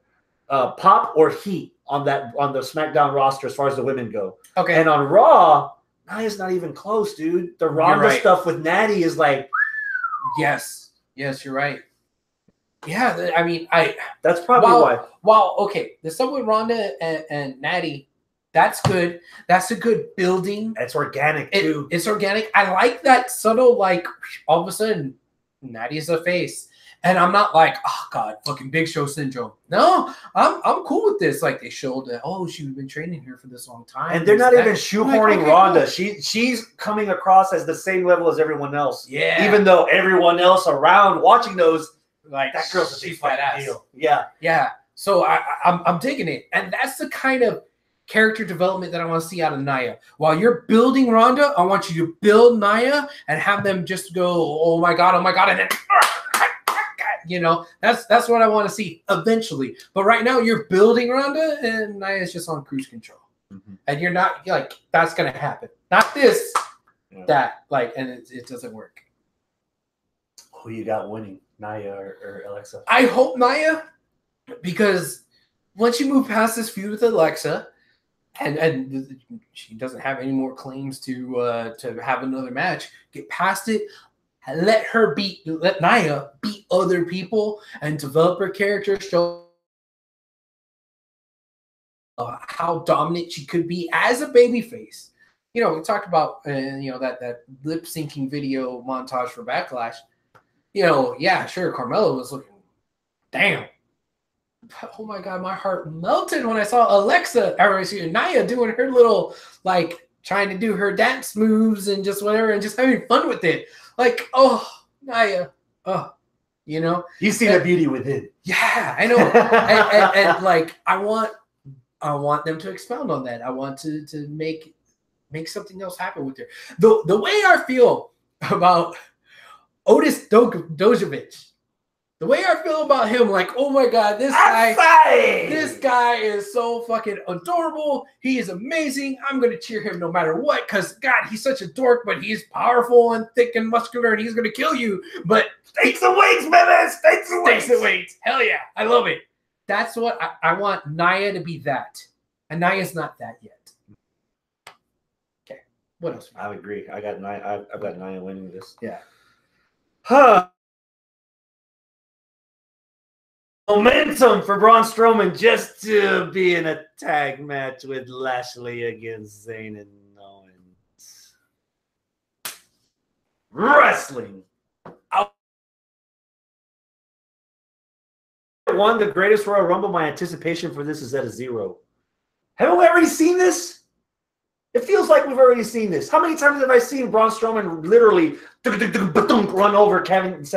pop or heat on the SmackDown roster as far as the women go. Okay. And on Raw, Nia's not even close, dude. The Ronda stuff with Natty is like, yes, you're right. Yeah, I mean, that's probably why. Well, okay, the stuff with Ronda and Natty, that's good. That's a good building. It's organic too. It's organic. I like that subtle, like all of a sudden, Natty's the face. And I'm not like, oh God, fucking Big Show syndrome. No, I'm cool with this. Like they showed that, oh, she's been training here for this long time. And they're not even shoehorning like, Ronda. Cool. She's coming across as the same level as everyone else. Yeah. Even though everyone else around watching those, like that girl's a big fat ass. Deal. Yeah. Yeah. So I'm digging it. And that's the kind of character development that I want to see out of Nia. While you're building Ronda, I want you to build Nia and have them just go, oh my God, and then you know, that's what I want to see eventually. But right now, you're building Ronda, and Nia's just on cruise control, and you're not like that's gonna happen. Not this, that like, and it doesn't work. Who you got winning, Nia or Alexa? I hope Nia, because once you move past this feud with Alexa, and she doesn't have any more claims to have another match, get past it. Let Nia beat other people and develop her character, show how dominant she could be as a babyface. You know, we talked about that lip syncing video montage for Backlash. You know, yeah, sure, Carmella was looking damn. Oh my God, my heart melted when I saw Nia doing her little, like, trying to do her dance moves and just whatever and just having fun with it. Like, oh, Nia, oh, you know. You see the beauty within. Yeah, I know. and like, I want them to expound on that. I want to make something else happen with her. The way I feel about Otis Dojovic, the way I feel about him, like, oh my God, this guy is so fucking adorable. He is amazing. I'm gonna cheer him no matter what, because God, he's such a dork, but he's powerful and thick and muscular, and he's gonna kill you. But stakes and weights, baby, stakes and weights. Hell yeah, I love it. That's what I want Nia to be. That, and Nia's not that yet. Okay, what else? I agree. I got Nia. I've got Nia winning this. Yeah. Huh. Momentum for Braun Strowman just to be in a tag match with Lashley against Zayn and Owens. Wrestling. I won the greatest Royal Rumble. My anticipation for this is at a 0. Haven't we already seen this? It feels like we've already seen this. How many times have I seen Braun Strowman literally run over Cammy's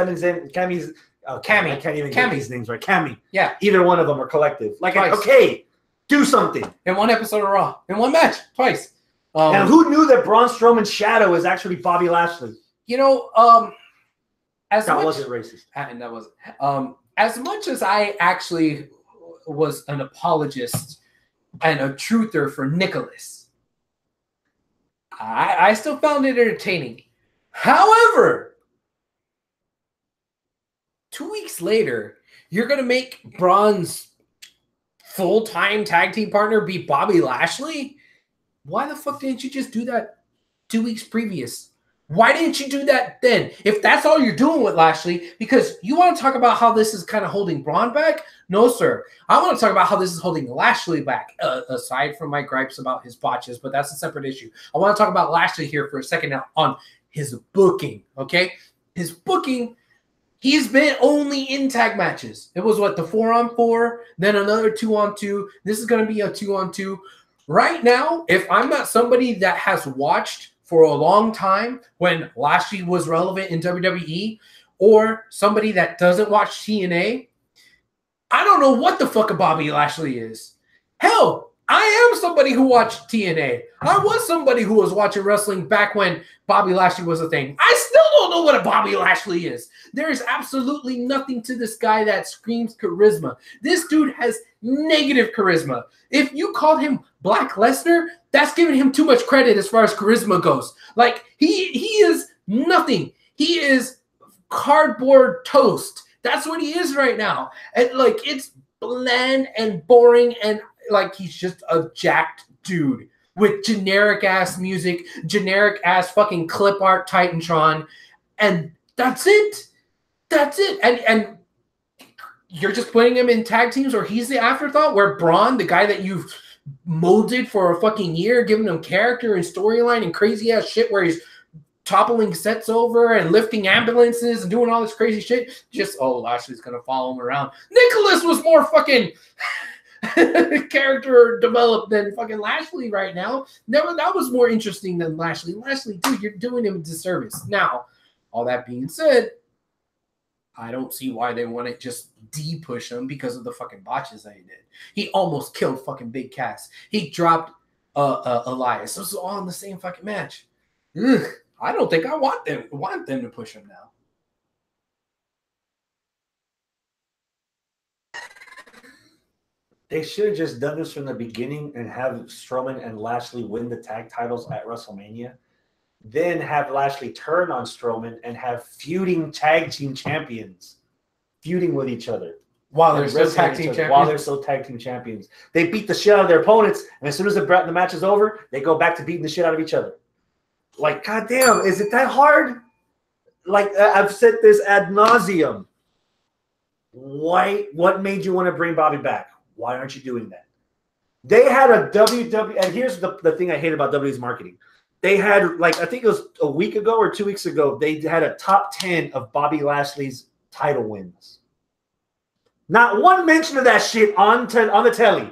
Cammy. I can't even get these names right. Cammy. Yeah. Either one of them are collective. Like, okay, do something. In one episode of Raw. In one match. Twice. And who knew that Braun Strowman's shadow is actually Bobby Lashley? You know, that wasn't racist. And that wasn't. As much as I actually was an apologist and a truther for Nicholas, I still found it entertaining. However, 2 weeks later, you're going to make Braun's full-time tag team partner be Bobby Lashley? Why the fuck didn't you just do that 2 weeks previous? Why didn't you do that then? If that's all you're doing with Lashley, because you want to talk about how this is kind of holding Braun back? No, sir. I want to talk about how this is holding Lashley back, aside from my gripes about his botches, but that's a separate issue. I want to talk about Lashley here for a second now on his booking, okay? His booking... He's been only in tag matches. It was what, the 4-on-4, then another 2-on-2. This is going to be a 2-on-2. Right now, if I'm not somebody that has watched for a long time when Lashley was relevant in WWE, or somebody that doesn't watch TNA, I don't know what the fuck a Bobby Lashley is. Hell, I am somebody who watched TNA. I was somebody who was watching wrestling back when Bobby Lashley was a thing. I still don't know what a Bobby Lashley is. There is absolutely nothing to this guy that screams charisma. This dude has negative charisma. If you called him Black Lesnar, that's giving him too much credit as far as charisma goes. Like, he is nothing. He is cardboard toast. That's what he is right now. And, like, it's bland and boring and like he's just a jacked dude with generic ass music, generic ass fucking clip art Titantron, and that's it. That's it. And you're just putting him in tag teams, or he's the afterthought, where Braun, the guy that you've molded for a fucking year, giving him character and storyline and crazy ass shit where he's toppling sets over and lifting ambulances and doing all this crazy shit. Just, oh, Lashley's gonna follow him around. Nicholas was more fucking character developed than fucking Lashley right now. That was more interesting than Lashley. Lashley, dude, you're doing him a disservice. Now, all that being said, I don't see why they want to just de-push him because of the fucking botches that he did. He almost killed fucking Big Cass. He dropped Elias. This was all in the same fucking match. Ugh, I don't think I want them to push him now. They should have just done this from the beginning and have Strowman and Lashley win the tag titles at WrestleMania. Then have Lashley turn on Strowman and have feuding tag team champions feuding with each other. While they're still tag team champions? While they're still tag team champions. They beat the shit out of their opponents, and as soon as the match is over, they go back to beating the shit out of each other. Like, goddamn, is it that hard? Like, I've said this ad nauseum. What made you want to bring Bobby back? Why aren't you doing that? They had a WWE, and here's the thing I hate about WWE's marketing. They had, like, I think it was a week ago or 2 weeks ago, they had a top 10 of Bobby Lashley's title wins. Not one mention of that shit on the telly.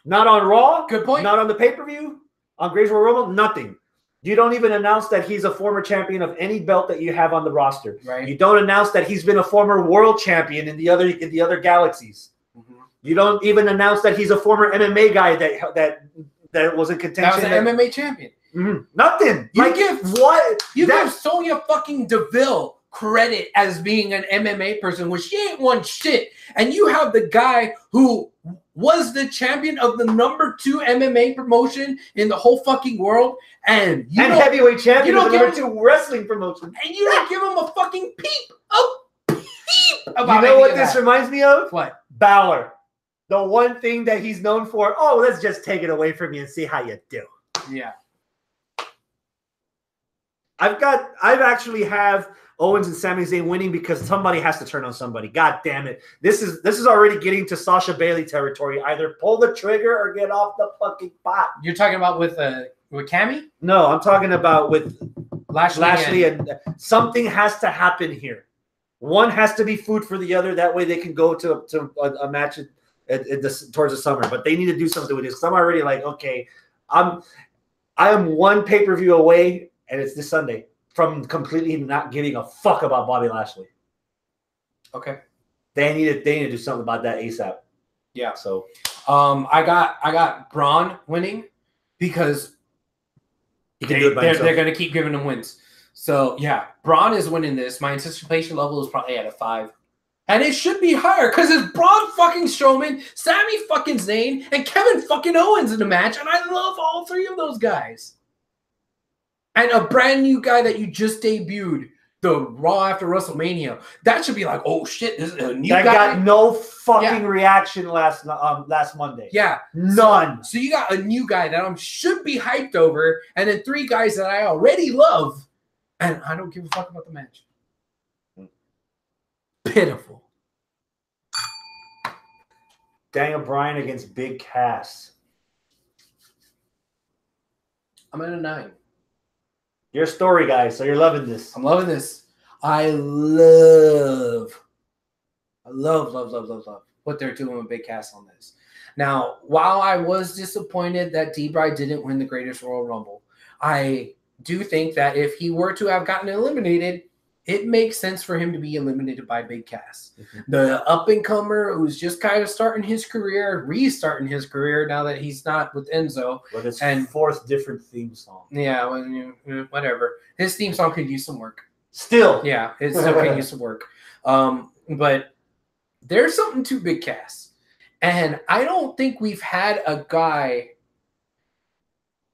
Not on Raw. Good point. Not on the pay-per-view. On Greatest Royal Rumble, nothing. You don't even announce that he's a former champion of any belt that you have on the roster. Right. You don't announce that he's been a former world champion in the other galaxies. Mm-hmm. You don't even announce that he's a former MMA guy that was in contention. That was an MMA champion. Mm-hmm. Nothing. You give Sonya fucking Deville credit as being an MMA person, which she ain't won shit. And you have the guy who was the champion of the #2 MMA promotion in the whole fucking world, and heavyweight champion of the #2 wrestling promotion, and you don't give him a fucking peep about. You know what this reminds me of? What? Balor. The one thing that he's known for. Oh, let's just take it away from you and see how you do. Yeah. I've actually have Owens and Sami Zayn winning because somebody has to turn on somebody. God damn it. This is already getting to Sasha Bailey territory. Either pull the trigger or get off the fucking pot. You're talking about with Cammy? No, I'm talking about with Lashley and something has to happen here. One has to be food for the other. That way they can go to a match towards the summer. But they need to do something with this. I'm already like, okay, I am one pay-per-view away, and it's this Sunday, from completely not giving a fuck about Bobby Lashley. Okay. They need to do something about that ASAP. Yeah. So I got Braun winning because they're going to keep giving him wins. So yeah, Braun is winning this. My anticipation level is probably at a 5. And it should be higher because it's Braun fucking Strowman, Sami fucking Zayn, and Kevin fucking Owens in the match. And I love all 3 of those guys. And a brand new guy that you just debuted, the Raw after WrestleMania. That should be like, oh shit, this is a new guy. That got no fucking reaction last Monday. Yeah. None. So you got a new guy that should be hyped over, and then 3 guys that I already love, and I don't give a fuck about the match. Pitiful. Daniel Bryan against Big Cass. I'm at a 9. You're a story guy, so you're loving this. I'm loving this. I love what they're doing with Big Cass on this. Now, while I was disappointed that D-Bry didn't win the Greatest Royal Rumble, I do think that if he were to have gotten eliminated, it makes sense for him to be eliminated by Big Cass. Mm-hmm. The up-and-comer who's just kind of restarting his career now that he's not with Enzo. But it's 4th different theme song. Yeah, whatever. His theme song could use some work. Still. Yeah, it still can use some work. But there's something to Big Cass. And I don't think we've had a guy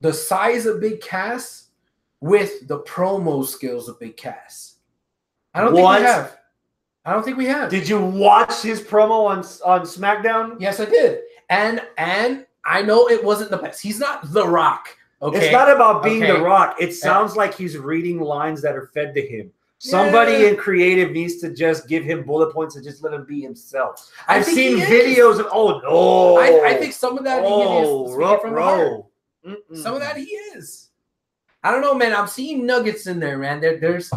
the size of Big Cass with the promo skills of Big Cass. I don't think we have. Did you watch his promo on SmackDown? Yes, I did. And I know it wasn't the best. He's not The Rock. Okay. It's not about being The Rock. It sounds like he's reading lines that are fed to him. Somebody in creative needs to just give him bullet points and just let him be himself. I've seen videos of I think some of that he is from the heart. Some of that he is. I don't know, man. I'm seeing nuggets in there, man. There's a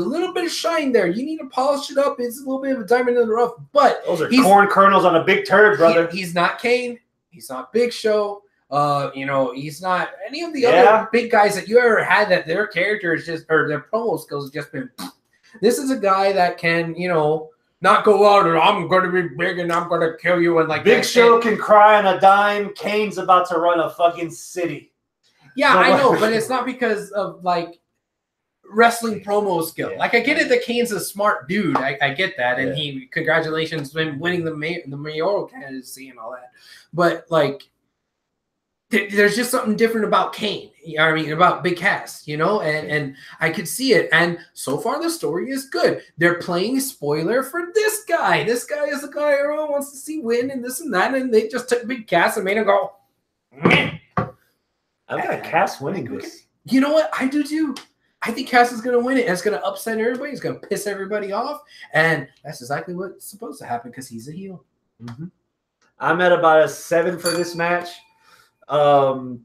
little bit of shine there. You need to polish it up. It's a little bit of a diamond in the rough, but those are corn kernels on a big turd, brother. He's not Kane. He's not Big Show. He's not any of the other big guys that you ever had that their characters their promo skills have just been. This is a guy that can, not go out and I'm going to be big and I'm going to kill you and like Big Show can cry on a dime. Kane's about to run a fucking city. Yeah, I know, but it's not because of like wrestling promo skill. Like I get it that Kane's a smart dude. I get that, and congratulations on winning the mayoral candidacy and all that. But like, there's just something different about Kane. I mean, about Big Cass, and I could see it. And so far, the story is good. They're playing spoiler for this guy. This guy is the guy everyone wants to see win, and this and that. And they just took Big Cass and made him go. I've got Cass winning this. You know what? I do too. I think Cass is going to win it. And it's going to upset everybody. It's going to piss everybody off. And that's exactly what's supposed to happen because he's a heel. Mm-hmm. I'm at about a 7 for this match. Again,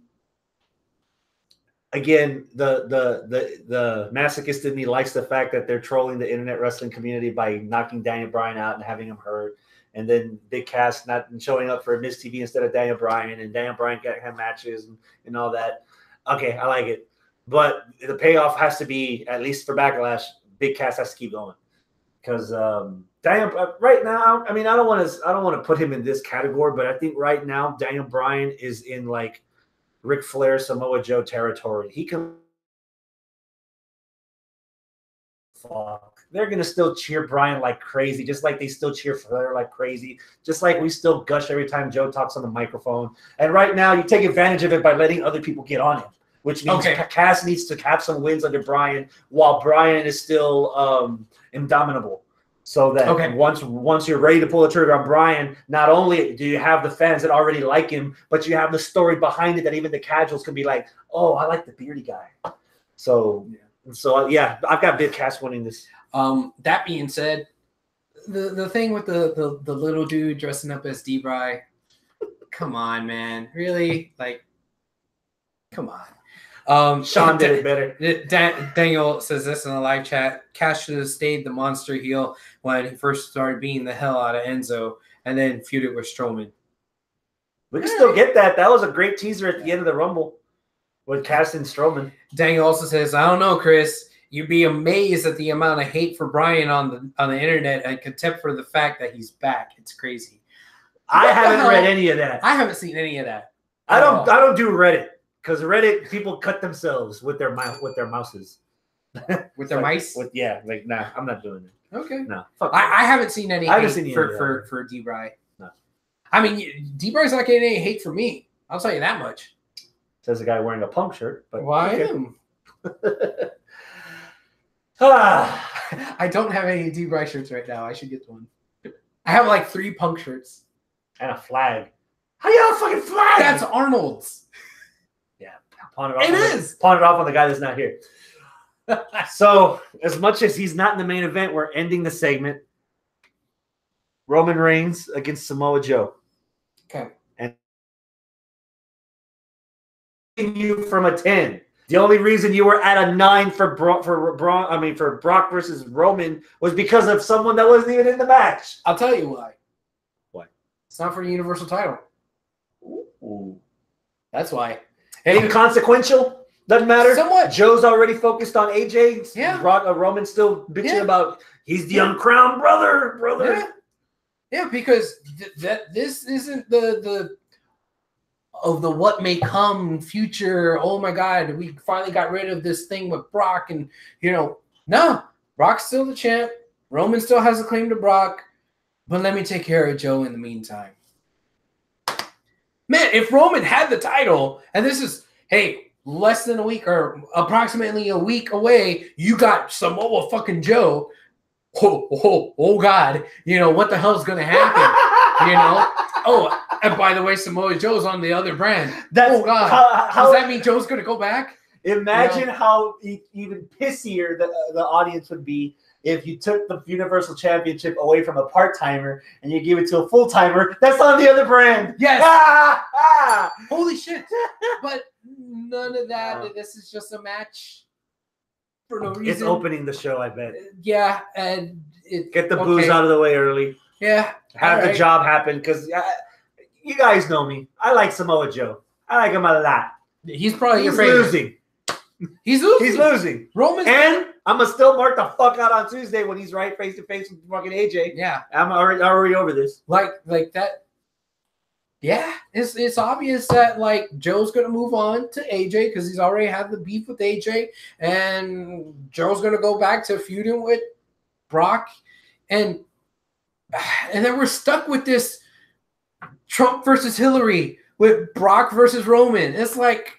the masochist in me likes the fact that they're trolling the internet wrestling community by knocking Daniel Bryan out and having him hurt. and then Big Cass not showing up for Miss TV instead of Daniel Bryan, and Daniel Bryan have matches and all that. Okay, I like it. But the payoff has to be, at least for Backlash, Big Cass has to keep going. Because Daniel, right now, I mean, I don't want to put him in this category, but I think right now Daniel Bryan is in like Ric Flair, Samoa Joe territory. He can. Fuck. They're gonna still cheer Bryan like crazy, just like they still cheer Flair like crazy, just like we still gush every time Joe talks on the microphone. And right now, you take advantage of it by letting other people get on him, which means Cass needs to have some wins under Bryan while Bryan is still indomitable. So that once you're ready to pull the trigger on Bryan, not only do you have the fans that already like him, but you have the story behind it that even the casuals can be like, "Oh, I like the beardy guy." So yeah, I've got Big Cass winning this. That being said, the thing with the little dude dressing up as D-Bry, come on, man, really? Like, come on. Sean did it better. Daniel says this in the live chat. Cass should have stayed the monster heel when he first started beating the hell out of Enzo, and then feuded with Strowman. We can still get that. That was a great teaser at the end of the Rumble with Cass and Strowman. Daniel also says, I don't know, Chris. You'd be amazed at the amount of hate for Bryan on the internet and contempt for the fact that he's back. It's crazy. I haven't read any of that. I haven't seen any of that. I don't do Reddit because Reddit people cut themselves with their mouses. With their mice? Nah, I'm not doing it. Okay. No. I haven't seen any hate for D-Bry. No. I mean, D-Bry's not getting any hate from me. I'll tell you that much. Says the guy wearing a Punk shirt. But why I don't have any D-Bry shirts right now. I should get one. I have like 3 Punk shirts. And a flag. How do you have a fucking flag? That's Arnold's. Yeah. Pawn it off on the guy that's not here. So, as much as he's not in the main event, we're ending the segment. Roman Reigns against Samoa Joe. Okay. You from a 10. The only reason you were at a 9 for Brock versus Roman was because of someone that wasn't even in the match. I'll tell you why. Why? It's not for the Universal title. Ooh. That's why. Inconsequential? Doesn't matter. Somewhat. Joe's already focused on AJ. Yeah. Roman's still bitching about he's the uncrowned brother. Yeah, because this isn't the what may come future. Oh my God, we finally got rid of this thing with Brock, and no, Brock's still the champ. Roman still has a claim to Brock, but let me take care of Joe in the meantime. Man, if Roman had the title, and this is less than a week or approximately a week away, you got Samoa fucking Joe. Oh God, what the hell's gonna happen? Oh, and by the way, Samoa Joe's on the other brand. Oh God, does that mean Joe's gonna go back? Imagine how even pissier the audience would be if you took the Universal Championship away from a part-timer and you gave it to a full-timer that's on the other brand. Yes. Holy shit. But none of that. No. This is just a match for no reason. It's opening the show, I bet. Yeah. And get the booze out of the way early. Yeah. Have the job happen because you guys know me. I like Samoa Joe. I like him a lot. He's probably your favorite. Losing. He's losing. He's losing. Roman's and I'm gonna still mark the fuck out on Tuesday when he's right face to face with fucking AJ. Yeah, I'm already over this. Like that. Yeah, it's obvious that like Joe's gonna move on to AJ because he's already had the beef with AJ, and Joe's gonna go back to feuding with Brock, and then we're stuck with this Trump versus Hillary with Brock versus Roman. It's like.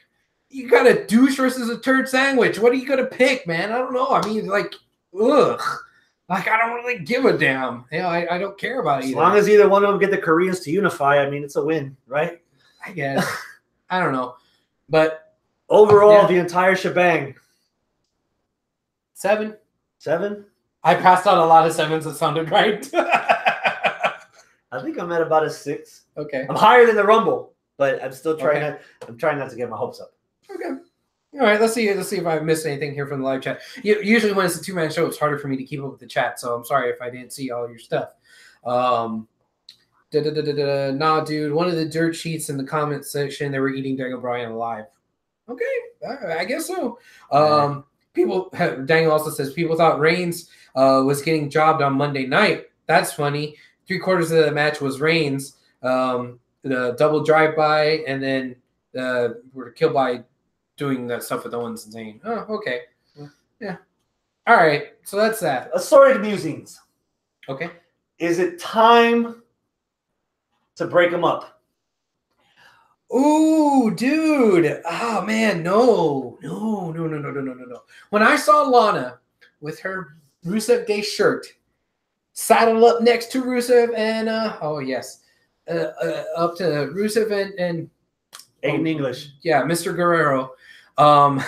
You got a douche versus a turd sandwich. What are you gonna pick, man? I don't know. I mean, like, ugh. Like, I don't really give a damn. I don't care about either. As long as either one of them get the Koreans to unify, I mean, it's a win, right? I guess. I don't know. But overall, the entire shebang. 7. 7? I passed out a lot of 7s that sounded right. I think I'm at about a 6. Okay. I'm higher than the Rumble, but I'm still trying I'm trying not to get my hopes up. Okay. All right. Let's see if I missed anything here from the live chat. Usually when it's a 2-man show, it's harder for me to keep up with the chat. So I'm sorry if I didn't see all your stuff. Nah, dude. One of the dirt sheets in the comment section, they were eating Daniel Bryan alive. Okay, I guess so. Daniel also says people thought Reigns was getting jobbed on Monday night. That's funny. 3/4 of the match was Reigns. The double drive-by, and then were killed by doing that stuff with Owens and Zayn. Oh, okay. Yeah. All right. So that's that. Assorted musings. Okay. Is it time to break them up? Ooh, dude. Oh, man. No. When I saw Lana with her Rusev Day shirt, saddled up next to Rusev and, oh, yes, up to Rusev and Aiden English. Yeah, Mr. Guerrero. I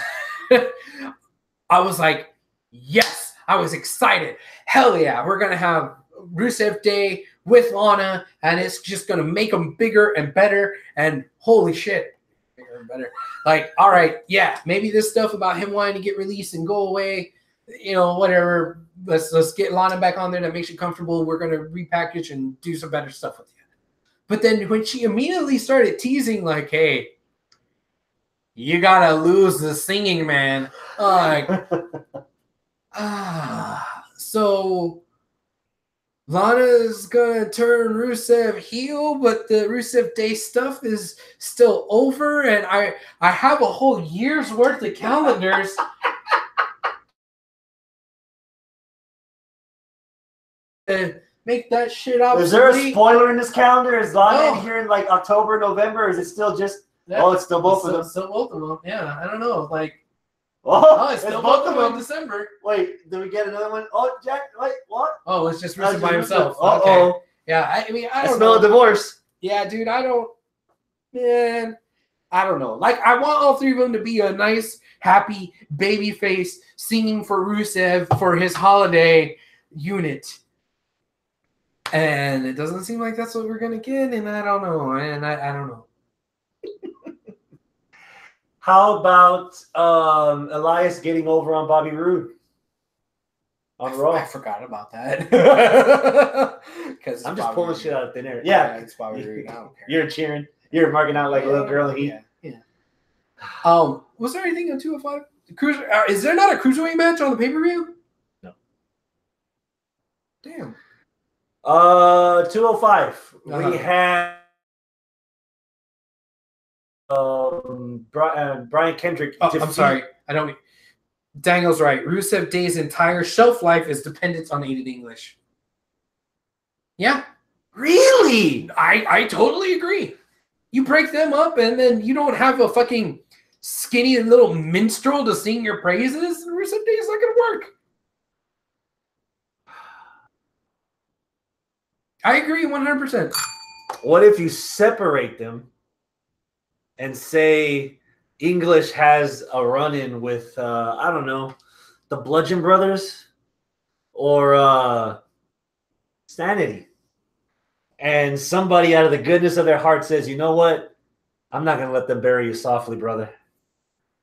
was like, yes, I was excited. Hell yeah, we're going to have Rusev Day with Lana, and it's just going to make them bigger and better, and holy shit, bigger and better. Like, all right, yeah, maybe this stuff about him wanting to get released and go away, whatever, let's get Lana back on there that makes you comfortable. We're going to repackage and do some better stuff with you. But then when she immediately started teasing, like, hey, you got to lose the singing, man. So Lana's gonna turn Rusev heel, but the Rusev Day stuff is still over, and I have a whole year's worth of calendars. Make that shit up. Is there a spoiler in this calendar? Is Lana in here in like October, November? Or is it still just? Yeah, it's still both of them. Still both of them. Yeah, I don't know. Like. Oh, it's still both of them in December. Wait, did we get another one? Oh, Jack, wait, what? Oh, it's just Rusev by himself. Uh-oh. Okay. Yeah, I don't know. I smell a divorce. Yeah, dude, I don't know. Like, I want all three of them to be a nice, happy baby face singing for Rusev for his holiday unit. And it doesn't seem like that's what we're going to get, and I don't know. And I don't know. How about Elias getting over on Bobby Roode on Raw? I forgot about that. Because I'm just pulling shit out of thin air. Yeah, it's Bobby Roode. I don't care. You're cheering. You're marking out like a little girl. Yeah. Was there anything on 205? Is there not a cruiserweight match on the pay-per-view? No. Damn. 205. We had. Brian Kendrick. I'm sorry. Daniel's right. Rusev Day's entire shelf life is dependent on Aiden English. Yeah. Really? I totally agree. You break them up and then you don't have a fucking skinny little minstrel to sing your praises. Rusev Day is not going to work. I agree 100%. What if you separate them? And say English has a run-in with, I don't know, the Bludgeon Brothers or Sanity. And somebody out of the goodness of their heart says, you know what? I'm not going to let them bury you softly, brother.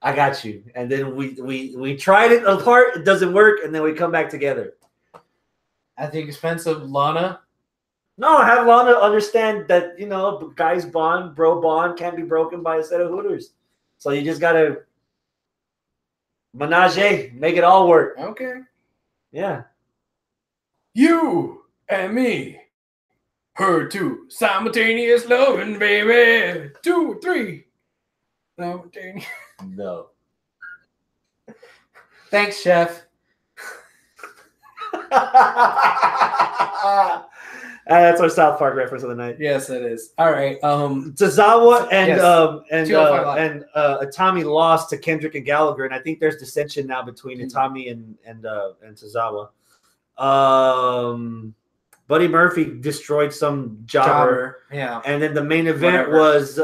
I got you. And then we tried it apart. It doesn't work. And then we come back together. At the expense of Lana? No, have Lana understand that, guys bond, bro bond can't be broken by a set of Hooters. So you just got to make it all work. Okay. Yeah. You and me. Her too. Simultaneous loving, baby. 2, 3. Simultaneous. No. Thanks, Chef. That's our South Park reference of the night. Yes, it is. All right. Tozawa and Tommy lost to Kendrick and Gallagher, and I think there's dissension now between Itami and Tozawa. Buddy Murphy destroyed some jobber. Yeah. And then the main event was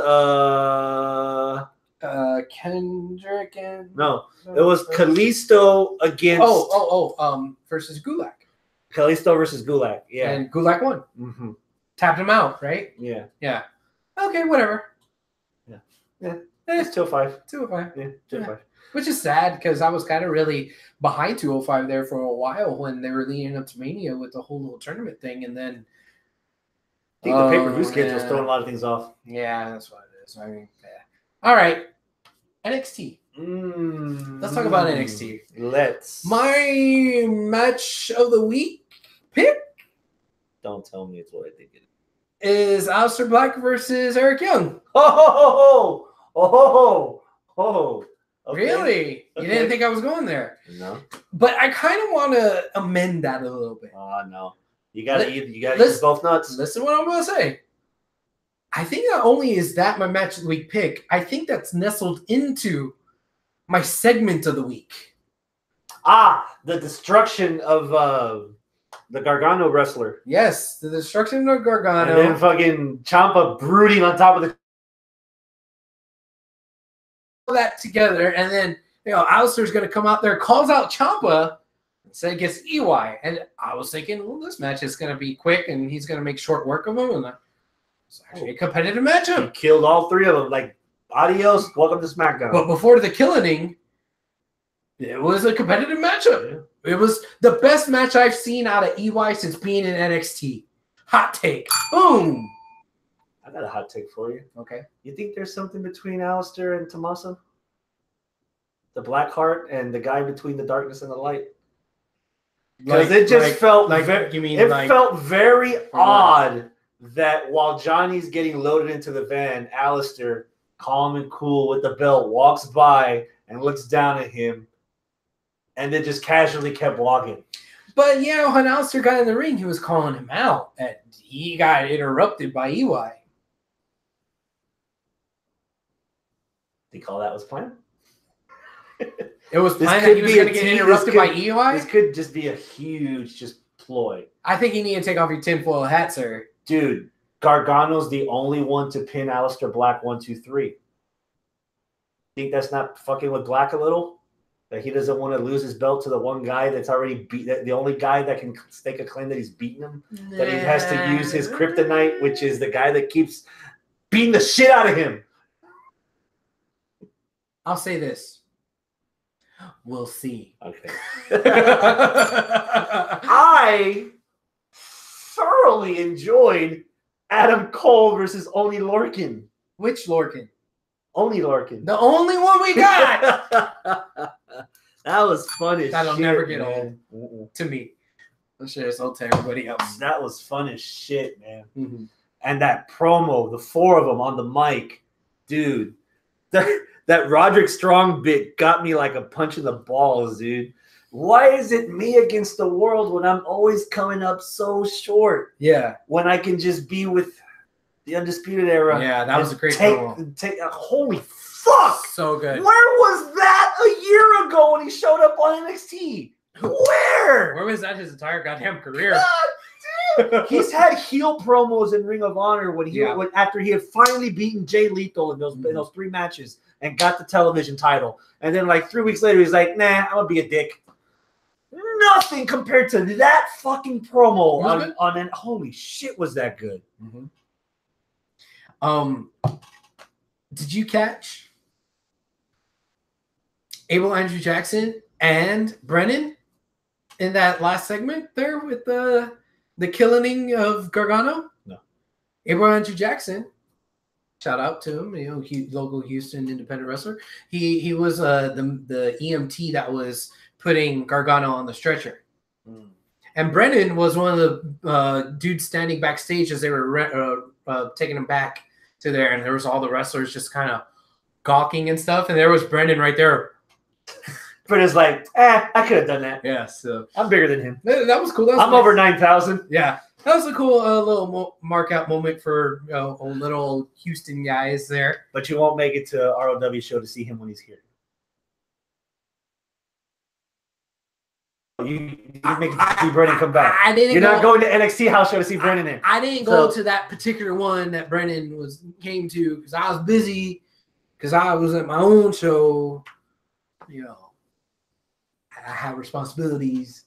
Kendrick and it was Kalisto against versus Gulak. Kalisto versus Gulak, yeah. And Gulak won. Mm-hmm. Tapped him out, right? Yeah. Yeah. Okay, whatever. Yeah. It's 205. 205. Yeah, 205. Which is sad because I was kind of really behind 205 there for a while when they were leading up to Mania with the whole little tournament thing, and then I think the pay-per-view schedule's throwing a lot of things off. Yeah, that's what it is. I mean, yeah. All right, NXT. Let's talk about NXT. Let's. My match of the week pick. Don't tell me it's what I think it is Aleister Black versus Eric Young. Oh. Okay. Really? You didn't think I was going there? No. But I kind of want to amend that a little bit. Oh no. You gotta use both nuts. Listen what I'm gonna say. I think not only is that my match of the week pick, I think that's nestled into my segment of the week. The destruction of the Gargano wrestler. Yes, the destruction of Gargano. And then fucking Ciampa brooding on top of the that together, and then Aleister's gonna come out there, calls out Ciampa, and say it gets EY. And I was thinking, well, this match is gonna be quick, and he's gonna make short work of him, and it's actually a competitive matchup. He killed all three of them. Like, adios, welcome to SmackDown. But before the killing, it was a competitive matchup. Yeah. It was the best match I've seen out of EY since being in NXT. Hot take. Boom. I got a hot take for you. Okay. You think there's something between Aleister and Tommaso? The Black Heart and the guy between the darkness and the light? Because it just felt felt very odd that while Johnny's getting loaded into the van, Aleister, calm and cool with the belt, walks by and looks down at him and then just casually kept walking. But, when Aleister got in the ring, he was calling him out, and he got interrupted by EY. They call that was planned? It was planned that he was going to get interrupted by EY? This could just be a huge ploy. I think you need to take off your tinfoil hat, sir. Dude, Gargano's the only one to pin Aleister Black 1, 2, 3. Think that's not fucking with Black a little? That he doesn't want to lose his belt to the one guy that's already beat, the only guy that can stake a claim that he's beaten him? Nah. That he has to use his kryptonite, which is the guy that keeps beating the shit out of him. I'll say this. We'll see. Okay. I thoroughly enjoyed Adam Cole versus Oney Lorcan. Which Lorcan? Oney Lorcan. The only one we got. That was fun as That'll shit. never get old to me. I'm sure it's old to everybody else. That was fun as shit, man. Mm-hmm. And that promo, the four of them on the mic, dude. That Roderick Strong bit got me like a punch in the balls, dude. Why is it me against the world when I'm always coming up so short? Yeah. When I can just be with the Undisputed Era. Yeah, that was a great promo. Holy fuck. So good. Where was that a year ago when he showed up on NXT? Where? Where was that his entire goddamn career? God, he's had heel promos in Ring of Honor after he had finally beaten Jay Lethal in those 3 matches and got the television title. And then like 3 weeks later, he's like, nah, I'm going to be a dick. Nothing compared to that fucking promo on an holy shit, was that good. Mm-hmm. Did you catch Abel Andrew Jackson and Brennan in that last segment there with the killing of Gargano? No. Abel Andrew Jackson, shout out to him, local Houston independent wrestler. He was the EMT that was putting Gargano on the stretcher. Mm. And Brennan was one of the dudes standing backstage as they were taking him back to there, and there was all the wrestlers just kind of gawking and stuff, and there was Brennan right there. Brennan's like, I could have done that. Yeah, so I'm bigger than him. That was cool. I'm over 9,000. Yeah, that was a cool little mark out moment for little Houston guys there. But you won't make it to ROW show to see him when he's here. You make it see Brennan come back. You're not going to NXT house show to see Brennan in. I didn't go to that particular one that Brennan came to because I was busy, because I was at my own show. I have responsibilities.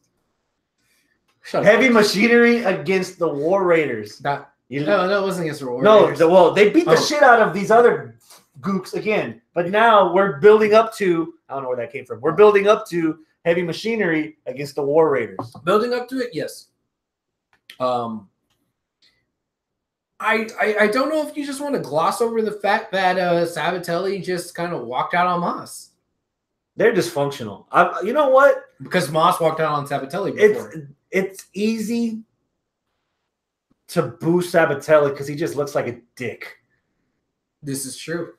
Heavy Machinery against the War Raiders. No, it wasn't against the War Raiders. No, they beat the shit out of these other gooks again. But now we're building up to, I don't know where that came from. We're building up to Heavy Machinery against the War Raiders. Building up to it, yes. I don't know if you just want to gloss over the fact that Sabatelli just kind of walked out on Moss. They're dysfunctional. You know what? Because Moss walked out on Sabatelli before. It's easy to boo Sabatelli because he just looks like a dick. This is true.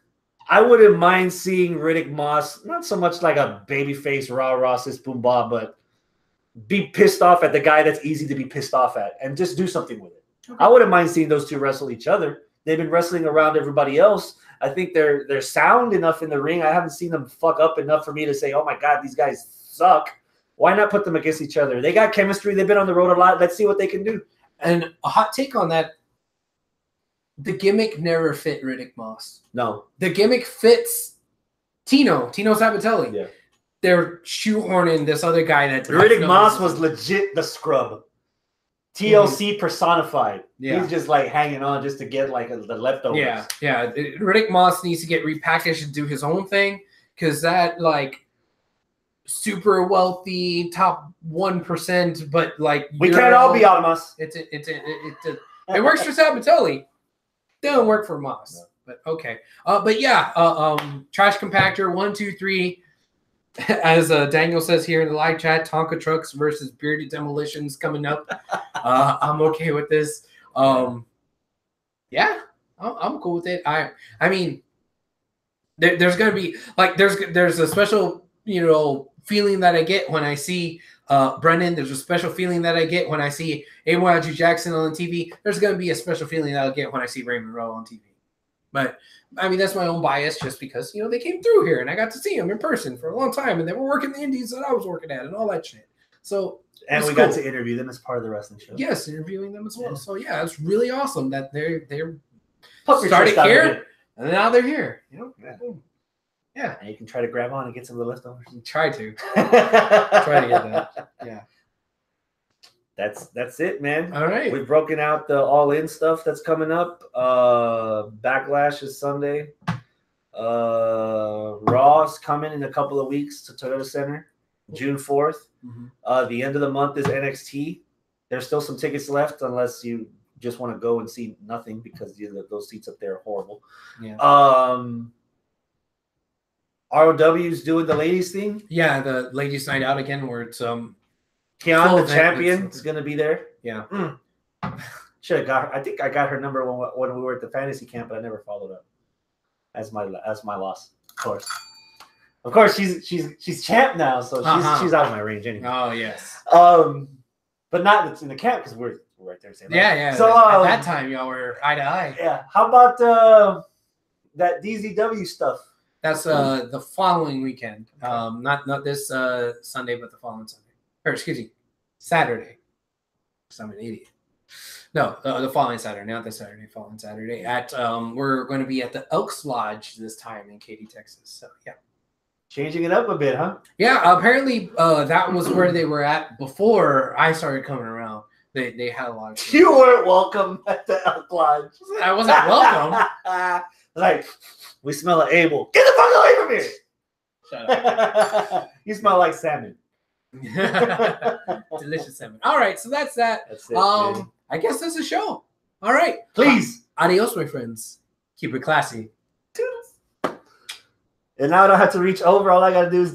I wouldn't mind seeing Riddick Moss, not so much like a babyface rah-rah sis boom bah, but be pissed off at the guy that's easy to be pissed off at and just do something with it. Okay. I wouldn't mind seeing those two wrestle each other. They've been wrestling around everybody else. I think they're sound enough in the ring. I haven't seen them fuck up enough for me to say, oh my God, these guys suck. Why not put them against each other? They got chemistry. They've been on the road a lot. Let's see what they can do. And a hot take on that, the gimmick never fit Riddick Moss. No. The gimmick fits Tino Sabatelli. Yeah. They're shoehorning this other guy that Riddick Moss was legit the scrub. TLC personified. Yeah. He's just like hanging on just to get like the leftovers. Yeah, yeah. Riddick Moss needs to get repackaged and do his own thing because that like super wealthy top 1%, but like we can't all be Almas. It works for Sabatelli. Doesn't work for Moss. No. But okay. But yeah. Trash compactor 1, 2, 3. As Daniel says here in the live chat, Tonka trucks versus bearded demolitions coming up. I'm okay with this. Yeah, I'm cool with it. I mean, there's gonna be like there's a special feeling that I get when I see Brennan. There's a special feeling that I get when I see A.Y.G. Jackson on TV. There's gonna be a special feeling that I'll get when I see Raymond Rowe on TV. But I mean, that's my own bias just because, they came through here and I got to see them in person for a long time and they were working the indies that I was working at and all that shit. So, and we got to interview them as part of the wrestling show. Yes, interviewing them as well. Yeah. So, yeah, it's really awesome that they're started here and now they're here. Yeah. And you can try to grab on and get some of the leftovers. Try to. Try to get that. Yeah. That's it, man. All right. We've broken out the all-in stuff that's coming up. Backlash is Sunday. Raw's coming in a couple of weeks to Toyota Center, June 4th. Mm-hmm. The end of the month is NXT. There's still some tickets left unless you just want to go and see nothing because those seats up there are horrible. Yeah. ROW's doing the ladies thing. Yeah, the ladies night out again where it's Kiana, the champion, is going to be there. Yeah. Should have got her. I think I got her number when we were at the fantasy camp, but I never followed up. As my loss, of course. She's champ now, so she's out of my range anyway. Oh yes. But not in the camp because we're right there. Same yeah. So at that time, y'all were eye to eye. Yeah. How about that DZW stuff? That's the following weekend. Not this Sunday, but the following Sunday. Or excuse me, Saturday. Because I'm an idiot. No, the following Saturday, not this Saturday. Following Saturday at we're going to be at the Elks Lodge this time in Katy, Texas. So yeah, changing it up a bit, huh? Yeah, apparently that was where they were at before I started coming around. They had a lot of. You weren't welcome at the Elk Lodge. I wasn't welcome. Like we smell like Abel. Get the fuck away from here! Shut up. You smell like salmon. Delicious salmon. All right, so that's that. That's it, man. I guess that's a show. All right. Please. Adios, my friends. Keep it classy. And now I don't have to reach over. All I got to do is